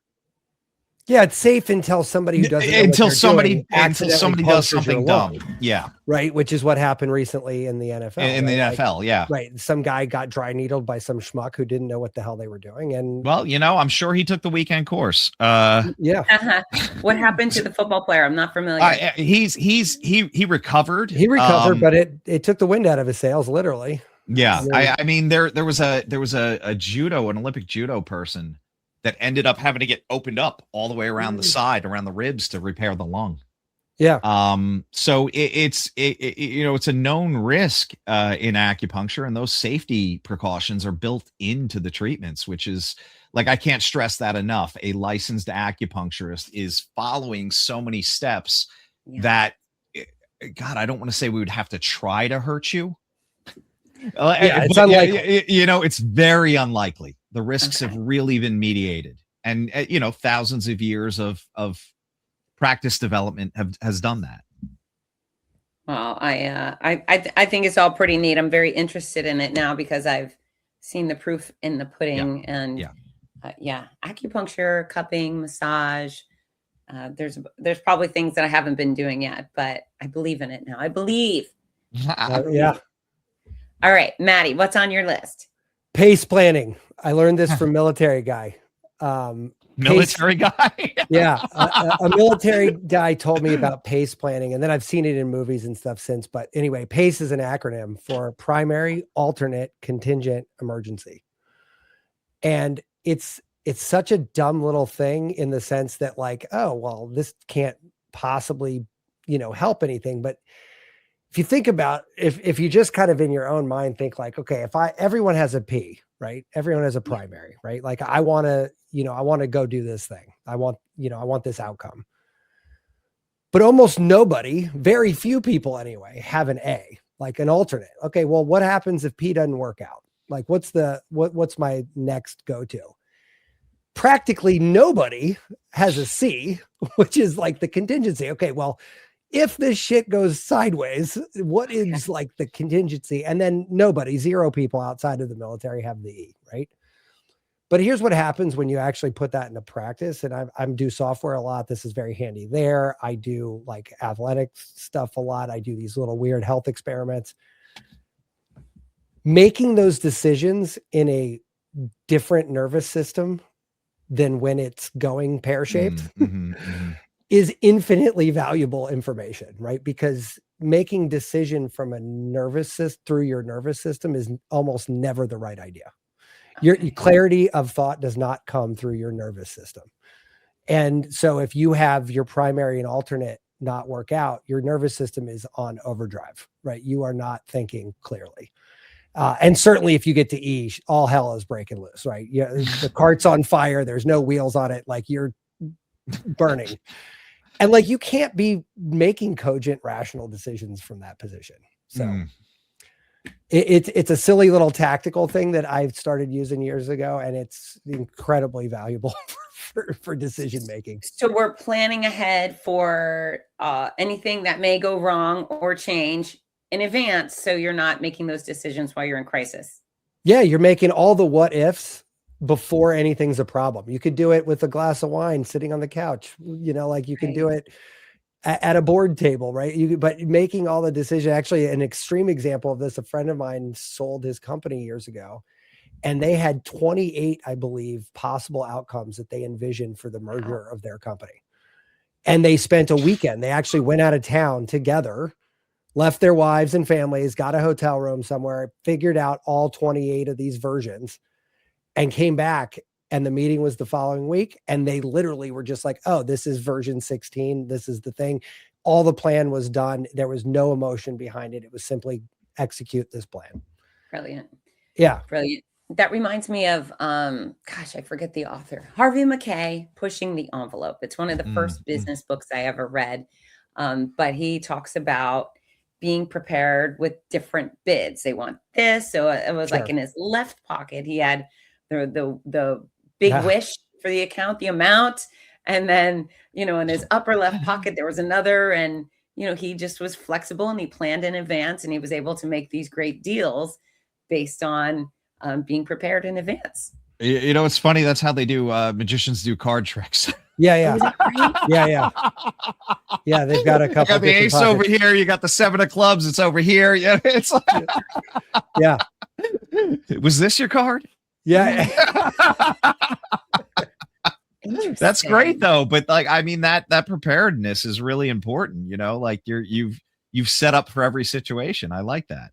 Yeah, it's safe until somebody who doesn't know until what somebody accidentally does punctures your something lung. dumb. Yeah. Right, which is what happened recently in the NFL. In the NFL, yeah. Right. Some guy got dry needled by some schmuck who didn't know what the hell they were doing. And well, I'm sure he took the weekend course. Yeah. What happened to the football player? I'm not familiar. He recovered. He recovered, but it took the wind out of his sails, literally. Yeah. I mean, there was an Olympic judo person that ended up having to get opened up all the way around the side, around the ribs to repair the lung. Yeah. So it's a known risk in acupuncture, and those safety precautions are built into the treatments, which is like, I can't stress that enough. A licensed acupuncturist is following so many steps that, God, I don't want to say we would have to try to hurt you. It's unlikely. It's very unlikely. The risks have really been mediated, and thousands of years of practice development has done that. Well, I think it's all pretty neat. I'm very interested in it now because I've seen the proof in the pudding. And acupuncture, cupping, massage. There's probably things that I haven't been doing yet, but I believe in it now. I believe. Yeah. All right, Maddie, what's on your list? Pace planning. I learned this from military guy. Military guy? Yeah. A military guy told me about pace planning, and then I've seen it in movies and stuff since. But anyway, PACE is an acronym for primary, alternate, contingent, emergency. And it's such a dumb little thing in the sense that, like, oh, well, this can't possibly, help anything. But if you think about, if you just kind of in your own mind think like, okay, everyone has a P, right? Everyone has a primary, right? Like I want to go do this thing. I want this outcome. But almost nobody, very few people anyway, have an A, like an alternate. Okay, well, what happens if P doesn't work out? Like what's my next go-to? Practically nobody has a C, which is like the contingency. Okay, well, if this shit goes sideways, what is like the contingency? And then zero people outside of the military have the E, right? But here's what happens when you actually put that into practice. And I do software a lot. This is very handy there. I do like athletic stuff a lot. I do these little weird health experiments. Making those decisions in a different nervous system than when it's going pear-shaped is infinitely valuable information, right? Because making decision from a nervous system through your nervous system is almost never the right idea. Your clarity of thought does not come through your nervous system. And so if you have your primary and alternate not work out, your nervous system is on overdrive, right? You are not thinking clearly. And certainly if you get to E, all hell is breaking loose, right? The cart's on fire. There's no wheels on it. Like you're burning. And like, you can't be making cogent, rational decisions from that position. So it's a silly little tactical thing that I've started using years ago, and it's incredibly valuable for decision making. So we're planning ahead for anything that may go wrong or change in advance, so you're not making those decisions while you're in crisis. Yeah, you're making all the what ifs before anything's a problem. You could do it with a glass of wine sitting on the couch, like you can do it at a board table, right? But making all the decisions. Actually, an extreme example of this, a friend of mine sold his company years ago, and they had 28, I believe, possible outcomes that they envisioned for the merger of their company. And they spent a weekend. They actually went out of town together, left their wives and families, got a hotel room somewhere, figured out all 28 of these versions, and came back, and the meeting was the following week. And they literally were just like, oh, this is version 16. This is the thing. All the plan was done. There was no emotion behind it. It was simply execute this plan. Brilliant. Yeah. Brilliant. That reminds me of, gosh, I forget the author, Harvey Mackay, Pushing the Envelope. It's one of the first business books I ever read. But he talks about being prepared with different bids. They want this. So it was like in his left pocket, he had the big wish for the account, the amount. And then, in his upper left pocket, there was another. And, he just was flexible and he planned in advance and he was able to make these great deals based on being prepared in advance. It's funny. That's how they do. Magicians do card tricks. Yeah. Yeah. They've got a couple. You got the ace pockets over here. You got the 7 of clubs. It's over here. Yeah. It's like, yeah. Was this your card? Yeah. That's great though. But that preparedness is really important. Like you've set up for every situation. I like that.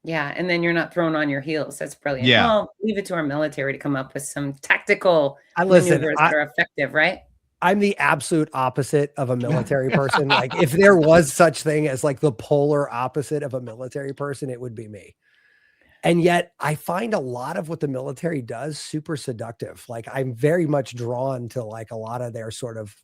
Yeah. And then you're not thrown on your heels. That's brilliant. Yeah. Well, leave it to our military to come up with some tactical maneuvers that are effective, right? I'm the absolute opposite of a military person. Like if there was such thing as like the polar opposite of a military person, it would be me. And yet I find a lot of what the military does super seductive. Like I'm very much drawn to like a lot of their sort of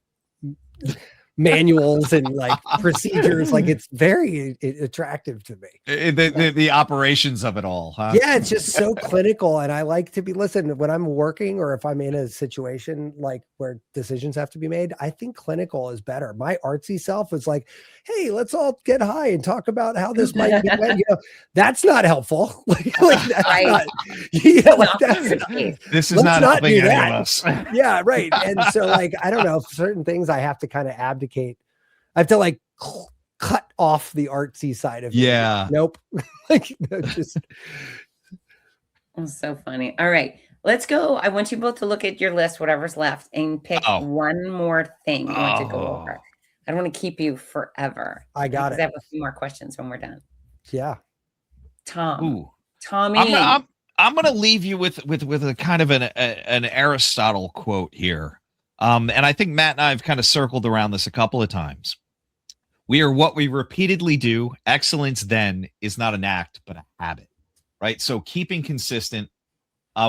manuals and like procedures. Like it's very attractive to me. The operations of it all, huh? Yeah, it's just so clinical. And I like to listen, when I'm working or if I'm in a situation like where decisions have to be made, I think clinical is better. My artsy self is like, hey, let's all get high and talk about how this might be. That's not helpful. That's not, this is not helping any of us. Yeah, right. And so like, I don't know, certain things I have to kind of abdicate. I have to like cut off the artsy side of it. Yeah. Nope. Just. Oh, so funny. All right. Let's go. I want you both to look at your list, whatever's left, and pick one more thing you want to go over. I don't want to keep you forever. I got it. I have a few more questions when we're done. Yeah. Tommy. I'm going to leave you with a kind of an Aristotle quote here. And I think Matt and I have kind of circled around this a couple of times. We are what we repeatedly do. Excellence then is not an act, but a habit, right? So keeping consistent,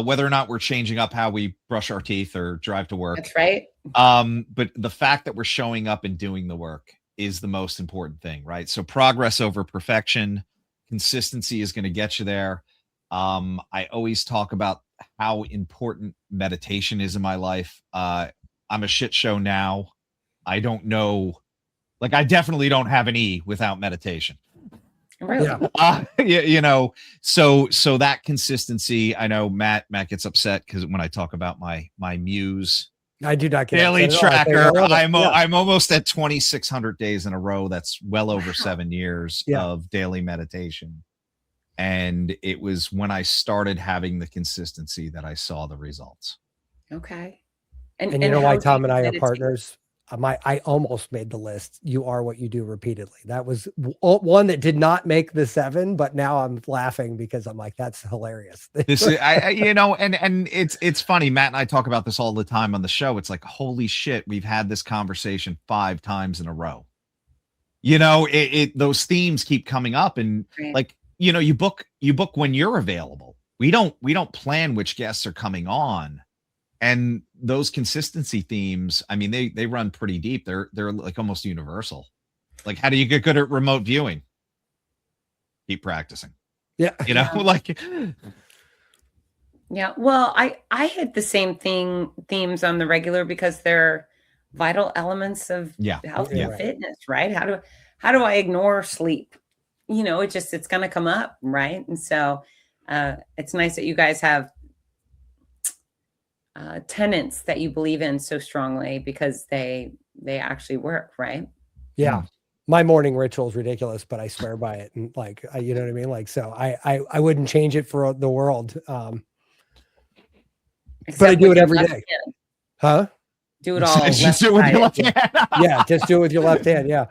whether or not we're changing up how we brush our teeth or drive to work. That's right. But the fact that we're showing up and doing the work is the most important thing, right? So progress over perfection, consistency is going to get you there. I always talk about how important meditation is in my life. I'm a shit show now. I don't know. Like I definitely don't have an E without meditation. Really? So that consistency, I know Matt gets upset because when I talk about my Muse I do not get daily tracker, I'm almost at 2,600 days in a row. That's well over 7 years of daily meditation. And it was when I started having the consistency that I saw the results. Okay. And you know why Tom and I are partners? I almost made the list. You are what you do repeatedly. That was one that did not make the 7, but now I'm laughing because I'm like, that's hilarious. This is, and it's funny. Matt and I talk about this all the time on the show. It's like, holy shit, we've had this conversation 5 times in a row. Those themes keep coming up, and like, you book when you're available. We don't plan which guests are coming on. And those consistency themes, I mean, they run pretty deep. They're like almost universal. Like, how do you get good at remote viewing? Keep practicing. Yeah. Like. Yeah. Well, I hit the same themes on the regular because they're vital elements of health and fitness, right? How do I ignore sleep? It's going to come up, right? And so it's nice that you guys have tenets that you believe in so strongly because they actually work, right? Yeah. My morning ritual is ridiculous, but I swear by it. And like, you know what I mean? Like, so I wouldn't change it for the world. But I do it every day. Huh? Do it all. Just do it with your left hand. Yeah. Just do it with your left hand. Yeah.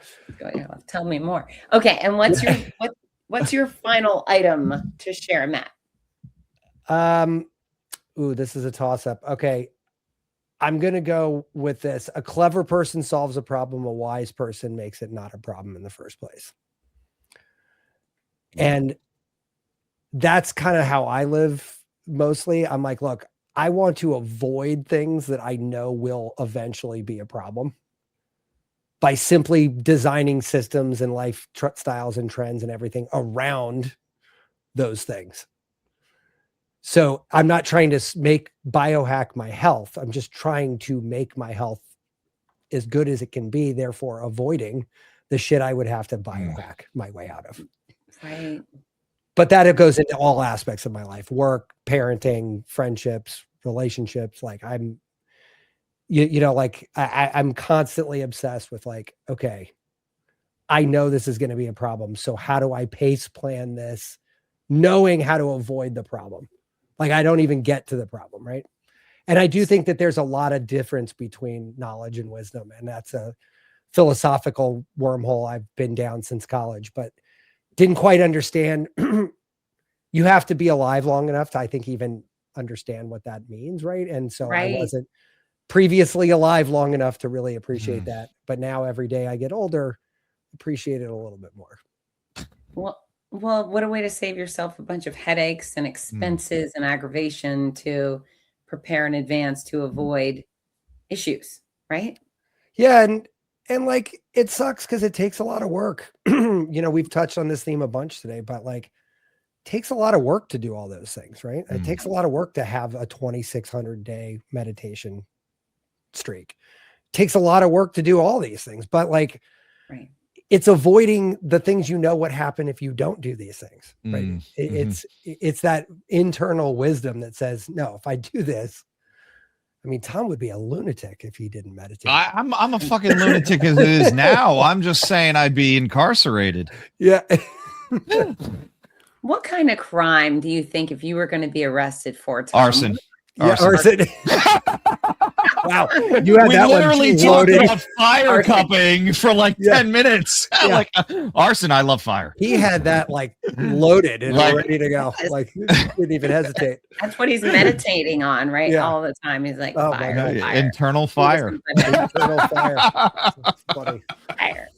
Tell me more. Okay. And what's your final item to share, Matt? Ooh, this is a toss-up. Okay. I'm going to go with this. A clever person solves a problem. A wise person makes it not a problem in the first place. And that's kind of how I live mostly. I'm like, look, I want to avoid things that I know will eventually be a problem by simply designing systems and styles and trends and everything around those things. So I'm not trying to make biohack my health. I'm just trying to make my health as good as it can be, therefore avoiding the shit I would have to biohack my way out of. Right. But that it goes into all aspects of my life: work, parenting, friendships, relationships. Like I'm constantly obsessed with like, okay, I know this is going to be a problem. So how do I pace plan this, knowing how to avoid the problem? Like I don't even get to the problem, right? And I do think that there's a lot of difference between knowledge and wisdom. And that's a philosophical wormhole I've been down since college, but didn't quite understand. You have to be alive long enough to, I think, even understand what that means, right? And so I wasn't previously alive long enough to really appreciate that. But now every day I get older, appreciate it a little bit more. Well, what a way to save yourself a bunch of headaches and expenses and aggravation to prepare in advance to avoid issues, right? Yeah, and like it sucks because it takes a lot of work. We've touched on this theme a bunch today, but like it takes a lot of work to do all those things, right? It takes a lot of work to have a 2,600 day meditation streak. It takes a lot of work to do all these things, but like it's avoiding the things what happen if you don't do these things, right? It's that internal wisdom that says, no, if I do this, I mean, Tom would be a lunatic if he didn't meditate. I'm a fucking lunatic as it is now. I'm just saying I'd be incarcerated. Yeah. What kind of crime do you think if you were going to be arrested for, Tom? Arson. Yeah, arson. Wow. You had we that literally talked about fire cupping for like 10 minutes. Yeah. Like arson, I love fire. He had that like loaded and ready to go. Like didn't even hesitate. That's what he's meditating on, right? Yeah. All the time. He's like, fire. Internal fire. Internal fire. That's funny. Fire.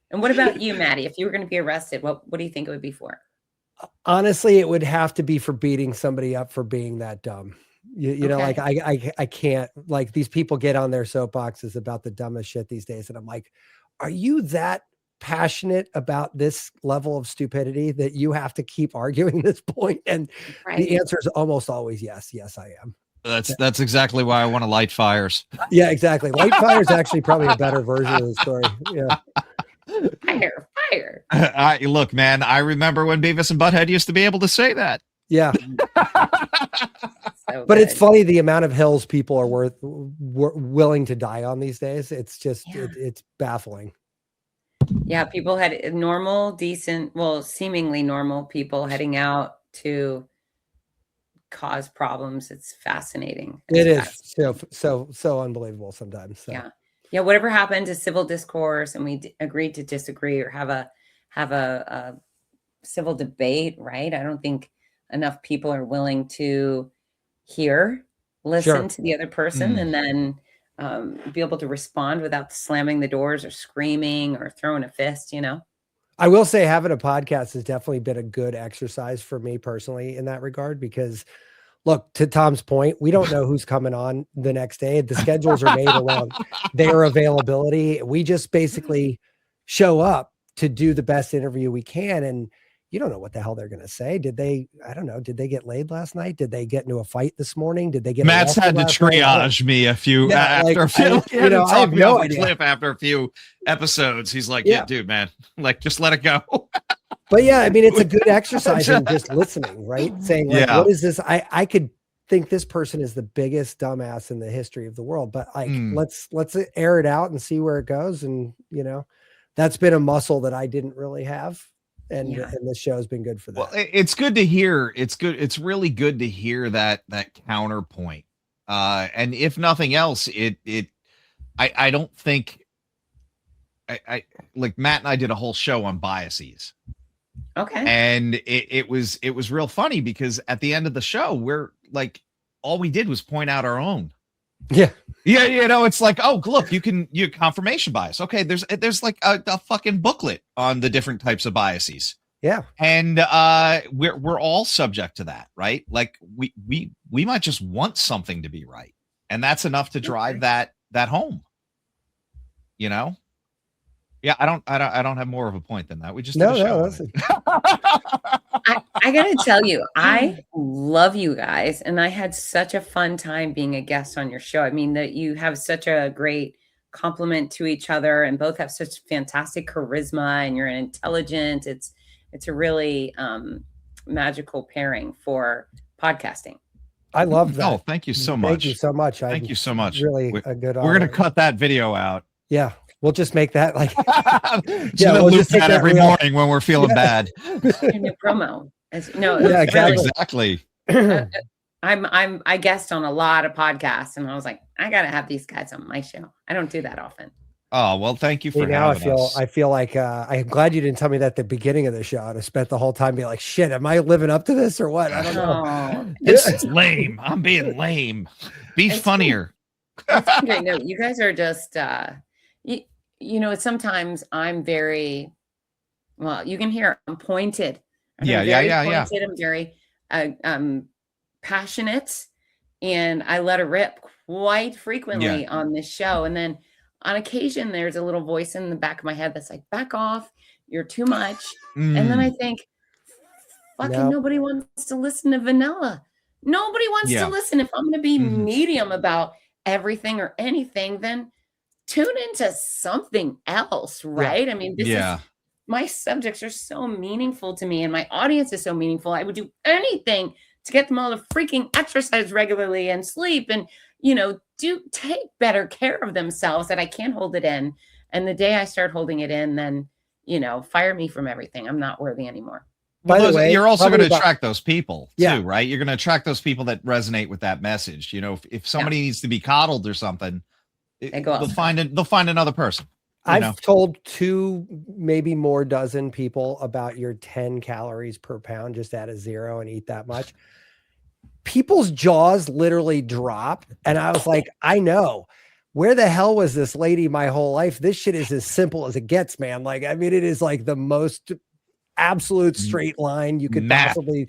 And what about you, Maddie? If you were going to be arrested, what do you think it would be for? Honestly, it would have to be for beating somebody up for being that dumb. You know, like I can't, like these people get on their soapboxes about the dumbest shit these days. And I'm like, are you that passionate about this level of stupidity that you have to keep arguing this point? And the answer is almost always yes. Yes, I am. That's exactly why I want to light fires. Yeah, exactly. Light fire is actually probably a better version of the story. Yeah. Fire. Look, man, I remember when Beavis and Butthead used to be able to say that. Yeah. But it's funny the amount of hills people are willing to die on these days. It's just it's baffling. Yeah, people had normal, decent, well, seemingly normal people heading out to cause problems. It's fascinating. It is so unbelievable sometimes. So. Yeah. Whatever happened to civil discourse, and we agreed to disagree or have a civil debate, right? I don't think enough people are willing to listen to the other person, and then be able to respond without slamming the doors or screaming or throwing a fist, I will say having a podcast has definitely been a good exercise for me personally in that regard, because look, to Tom's point, we don't know who's coming on the next day. The schedules are made around their availability. We just basically show up to do the best interview we can. And you don't know what the hell they're going to say. I don't know. Did they get laid last night? Did they get into a fight this morning? Did they get Matt's had to triage me a few after a few I have no idea. After a few episodes. He's like, yeah, dude, man, like just let it go. But yeah, I mean, it's a good exercise in just listening, right? Saying like, what is this? I could think this person is the biggest dumbass in the history of the world, but like, let's air it out and see where it goes. And that's been a muscle that I didn't really have. And this show has been good for that. Well, it's good to hear. It's really good to hear that counterpoint. And if nothing else, I don't think I like Matt and I did a whole show on biases. Okay. And it was real funny because at the end of the show, we're like, all we did was point out our own. Yeah. Yeah. It's like, oh, look, you confirmation bias. Okay. There's like a fucking booklet on the different types of biases. Yeah. And we're all subject to that, right? Like we might just want something to be right, and that's enough to drive that home. You know? Yeah, I don't have more of a point than that. We just did a show. I gotta tell you, I love you guys, and I had such a fun time being a guest on your show. I mean, that you have such a great compliment to each other, and both have such fantastic charisma, and you're intelligent. It's a really magical pairing for podcasting. I love that. Oh, thank you so much. Thank you so much. Thank you so much. Really a good. We're gonna cut that video out. Yeah. We'll just make that like we'll loop that every morning when we're feeling bad. Your new promo. Yeah, exactly. I guest on a lot of podcasts, and I was like, I gotta have these guys on my show. I don't do that often. Oh, well, thank you for having us. I feel like I'm glad you didn't tell me that at the beginning of the show. I'd have spent the whole time being like, shit, am I living up to this or what? I don't know. It's lame. I'm being lame. Be funnier. It's great. No, you guys are just you know, sometimes I'm very, well, you can hear I'm pointed. I'm very passionate, and I let it rip quite frequently on this show. And then on occasion, there's a little voice in the back of my head that's like, back off, you're too much. And then I think, nobody wants to listen to vanilla. Nobody wants to listen. If I'm going to be medium about everything or anything, then tune into something else, right? I mean, my subjects are so meaningful to me, and my audience is so meaningful. I would do anything to get them all to freaking exercise regularly and sleep and, you know, take better care of themselves, that I can't hold it in. And the day I start holding it in, then, you know, fire me from everything. I'm not worthy anymore. By the way, you're also going to attract those people too, right? You're going to attract those people that resonate with that message. You know, if somebody needs to be coddled or something, they'll find another person. I've told 2, maybe more dozen people about your 10 calories per pound. Just add a 0 and eat that much. People's jaws literally drop. And I was like, I know. Where the hell was this lady my whole life? This shit is as simple as it gets, man. Like, I mean, it is like the most absolute straight line you could possibly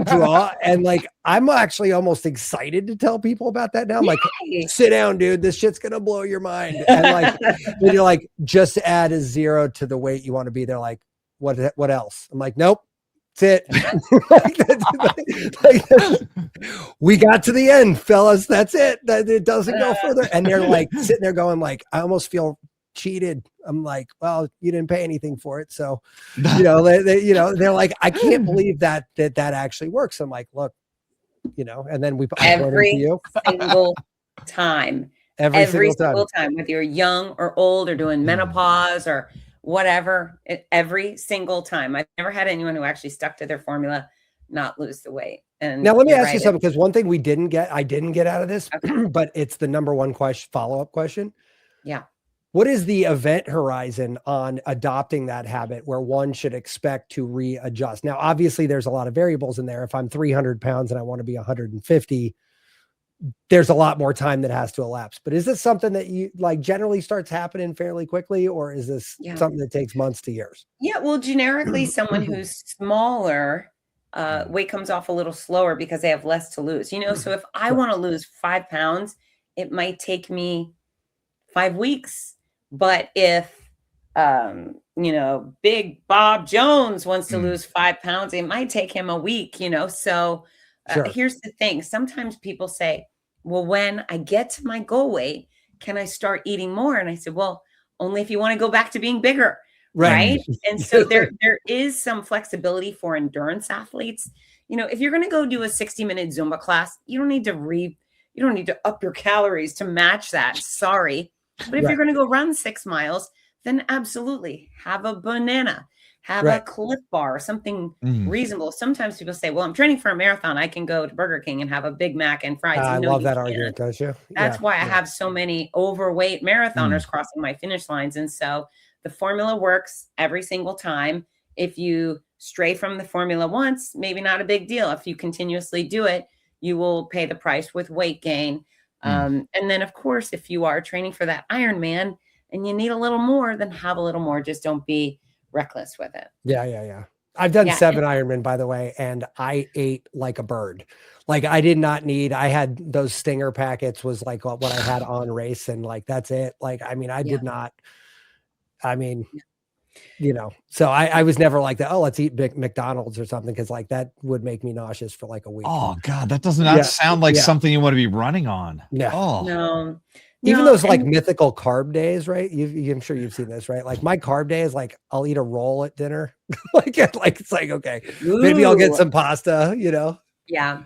draw. And like, I'm actually almost excited to tell people about that now. I'm like, sit down, dude. This shit's going to blow your mind. And like, when you're like, just add a 0 to the weight you want to be. They're like, what else? I'm like, nope. That's it. We got to the end, fellas. That's it. It doesn't go further. And they're like sitting there going like, I almost feel cheated. I'm like, well, you didn't pay anything for it. So, you know, they're like, I can't believe that actually works. I'm like, look, you know, and then every single time, every single time, whether you're young or old or doing menopause or whatever, every single time. I've never had anyone who actually stuck to their formula not lose the weight. And now let me ask you something, because one thing I didn't get out of this, but it's the number one follow-up question. Yeah. What is the event horizon on adopting that habit where one should expect to readjust? Now, obviously there's a lot of variables in there. If I'm 300 pounds and I want to be 150, there's a lot more time that has to elapse. But is this something that you like generally starts happening fairly quickly, or is this something that takes months to years? Yeah, well, generically someone who's smaller, weight comes off a little slower because they have less to lose. You know, so if I want to lose 5 pounds, it might take me 5 weeks. But if you know, Big Bob Jones wants to lose 5 pounds, it might take him a week, you know. So here's the thing. Sometimes people say, well, when I get to my goal weight, can I start eating more? And I said, well, only if you want to go back to being bigger. Right. And so there is some flexibility for endurance athletes. You know, if you're going to go do a 60-minute Zumba class, you don't need to up your calories to match that. Sorry. But if you're going to go run 6 miles, then absolutely have a banana, have a Cliff Bar, something reasonable. Sometimes people say, well, I'm training for a marathon. I can go to Burger King and have a Big Mac and fries. I love that argument, don't you? That's why I have so many overweight marathoners crossing my finish lines. And so the formula works every single time. If you stray from the formula once, maybe not a big deal. If you continuously do it, you will pay the price with weight gain. And then, of course, if you are training for that Ironman and you need a little more, then have a little more. Just don't be reckless with it. Yeah. I've done Yeah. 7 Ironman, by the way, and I ate like a bird. Like I did not need, I had those stinger packets was like what I had on race, and like, that's it. Like, I mean, I did not, I mean, so I was never like that. Oh, let's eat McDonald's or something. Cause like that would make me nauseous for like a week. Oh God, that does not sound like something you want to be running on. Yeah. Oh. No. Even those like mythical carb days, right? I'm sure you've seen this, right? Like my carb day is like, I'll eat a roll at dinner. like it's like, okay, maybe I'll get some pasta, Yeah.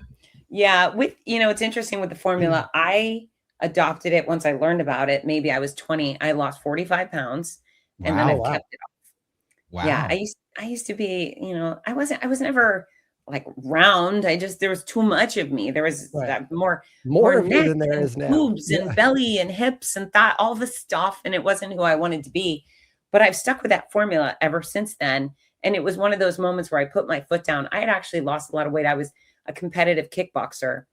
Yeah. It's interesting with the formula. I adopted it once I learned about it. Maybe I was 20. I lost 45 pounds and then I've kept it off. Wow. Yeah. I used to be, I was never like round. There was too much of me. There was that more of neck you than there is now. Boobs and belly and hips and thigh, all this stuff. And it wasn't who I wanted to be, but I've stuck with that formula ever since then. And it was one of those moments where I put my foot down. I had actually lost a lot of weight. I was a competitive kickboxer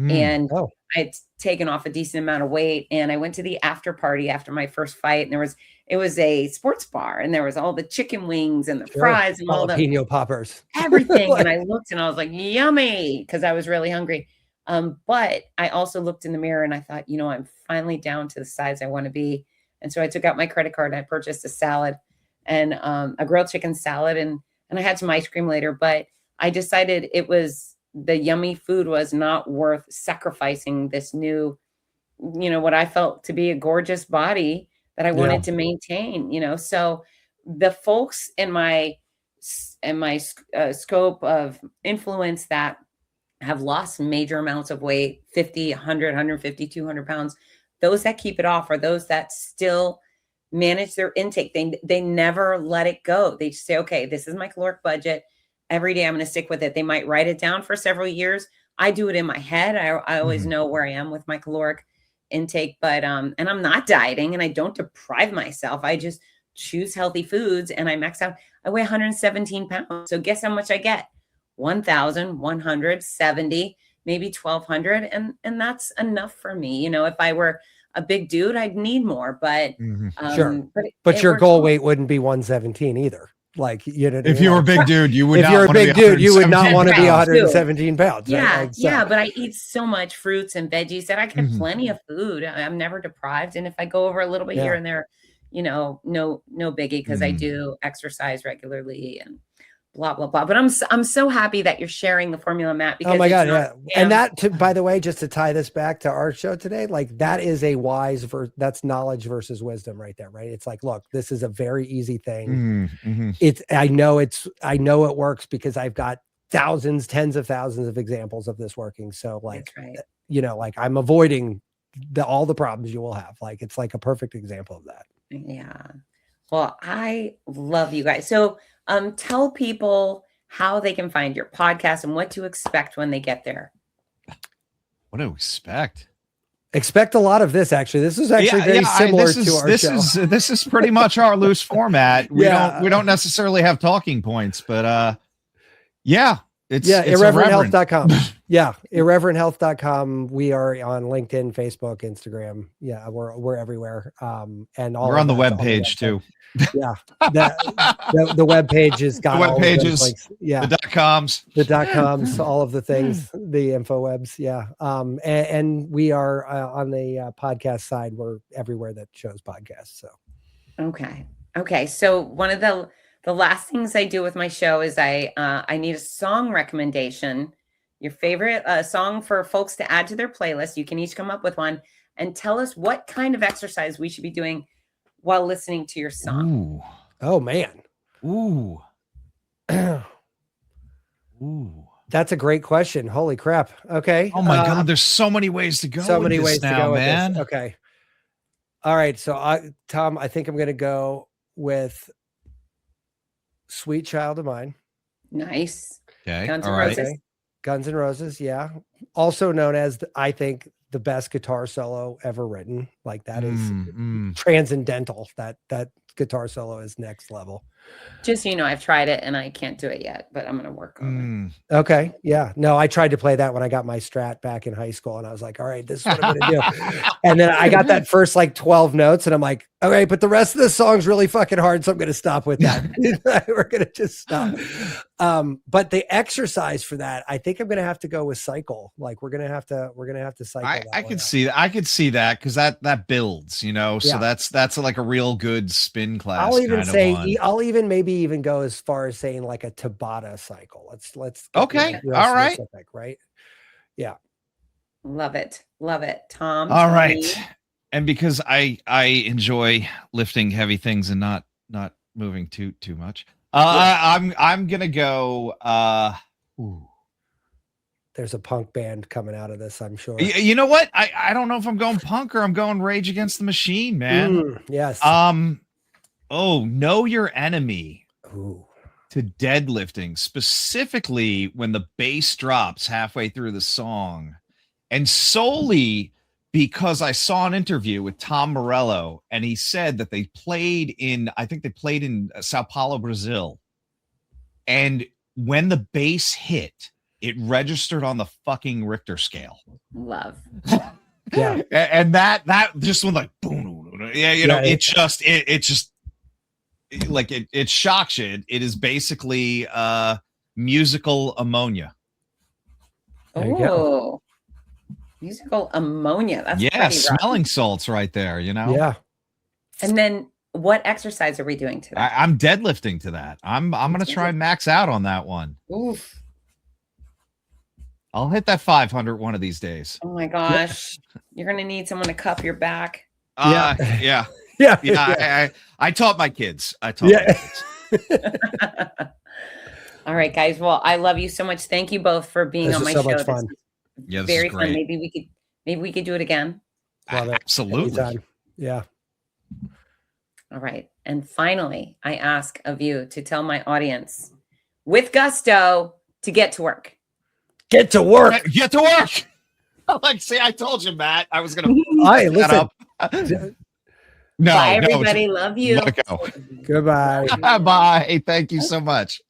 and I'd taken off a decent amount of weight, and I went to the after party after my first fight, and it was a sports bar, and there was all the chicken wings and the fries and all the jalapeno poppers, everything. And I looked and I was like, yummy, because I was really hungry. But I also looked in the mirror and I thought, I'm finally down to the size I want to be. And so I took out my credit card and I purchased a salad and a grilled chicken salad, and I had some ice cream later, but I decided the yummy food was not worth sacrificing this new, what I felt to be a gorgeous body that I wanted to maintain, so the folks in my scope of influence that have lost major amounts of weight, 50, 100, 150, 200 pounds, those that keep it off are those that still manage their intake. They never let it go. They just say, okay, this is my caloric budget. Every day I'm going to stick with it. They might write it down for several years. I do it in my head. I always know where I am with my caloric intake, but, and I'm not dieting and I don't deprive myself. I just choose healthy foods and I max out. I weigh 117 pounds. So guess how much I get? 1,170, maybe 1,200. And that's enough for me. If I were a big dude, I'd need more, but, sure. But your goal weight wouldn't be 117 either. Like, if you were a big dude, you would. If you're a big dude, you would not want to be 117 pounds. Yeah, right? yeah. But I eat so much fruits and veggies that I get plenty of food. I'm never deprived. And if I go over a little bit here and there, no biggie, because I do exercise regularly and blah blah blah. But I'm so happy that you're sharing the formula, Matt. Because oh my god, yeah. And that, by the way, just to tie this back to our show today, like that is a that's knowledge versus wisdom right there, right? It's like, look, this is a very easy thing. I know it works because I've got thousands, tens of thousands of examples of this working. So like, like I'm avoiding all the problems you will have. Like it's like a perfect example of that. Yeah. Well, I love you guys. So tell people how they can find your podcast and what to expect when they get there. What to expect? Expect a lot of this. Actually, this is actually very similar to our show. This is pretty much our loose format. We don't necessarily have talking points, but it's irreverenthealth.com. Irreverenthealth.com. We are on LinkedIn, Facebook, Instagram. Yeah, we're everywhere. And we're on the webpage too. Yeah, the web page has got the web pages, the .coms, all of the things, the info webs. Yeah. And we are on the podcast side. We're everywhere that shows podcasts. So. Okay. So one of the last things I do with my show is I need a song recommendation, your favorite song for folks to add to their playlist. You can each come up with one and tell us what kind of exercise we should be doing while listening to your song. Ooh. Oh man. Ooh. Ooh. That's a great question. Holy crap. Okay. Oh my God. There's so many ways to go. So many ways now, to go man. With this. Okay. All right. So Tom, I think I'm going to go with Sweet Child of Mine. Nice. Okay. Guns N' Roses. Okay. Guns N' Roses. Yeah. Also known as, I think, the best guitar solo ever written. Like that is transcendental. That guitar solo is next level. Just so you know, I've tried it and I can't do it yet, but I'm going to work on it. Okay. Yeah. No, I tried to play that when I got my Strat back in high school, and I was like, all right, this is what I'm going to do. And then I got that first like 12 notes, and I'm like, all right, but the rest of the song's really fucking hard, so I'm going to stop with that. We're going to just stop. But the exercise for that, I think I'm going to have to go with cycle. Like we're going to have to cycle. I could see that. I could see that because that builds, you know. So that's like a real good spin class. I'll even say one. I'll even maybe even go as far as saying like a Tabata cycle. Let's okay. All right. Specific, right. Yeah. Love it. Love it. Tom. All right. And because I enjoy lifting heavy things and not moving too much. I'm gonna go There's a punk band coming out of this, I'm sure. You know what? I don't know if I'm going punk or I'm going Rage Against the Machine, man. Yes. Know Your Enemy. Ooh. To deadlifting, specifically when the bass drops halfway through the song, and solely because I saw an interview with Tom Morello, and he said that they played in Sao Paulo, Brazil, and when the bass hit, it registered on the fucking Richter scale. Love. Yeah. And that just went like boom. Yeah, it just like it shocks you. It is basically musical ammonia. Oh, musical ammonia. That's smelling salts right there, you know? Yeah. And then what exercise are we doing today? I'm deadlifting to that. I'm gonna try and max out on that one. Oof. I'll hit that 500 one of these days. Oh my gosh. You're gonna need someone to cup your back. Yeah. I taught my kids. My kids. All right, guys. Well, I love you so much. Thank you both for being on my show. Much fun. This very is great. fun. Maybe we could do it again. Absolutely. Anytime. Yeah. All right. And finally, I ask of you to tell my audience with gusto to get to work. Get to work. Get to work. Like, see, I told you, Matt. I was gonna. Listen. Bye, everybody. Love you. Goodbye. Bye. Thank you so much.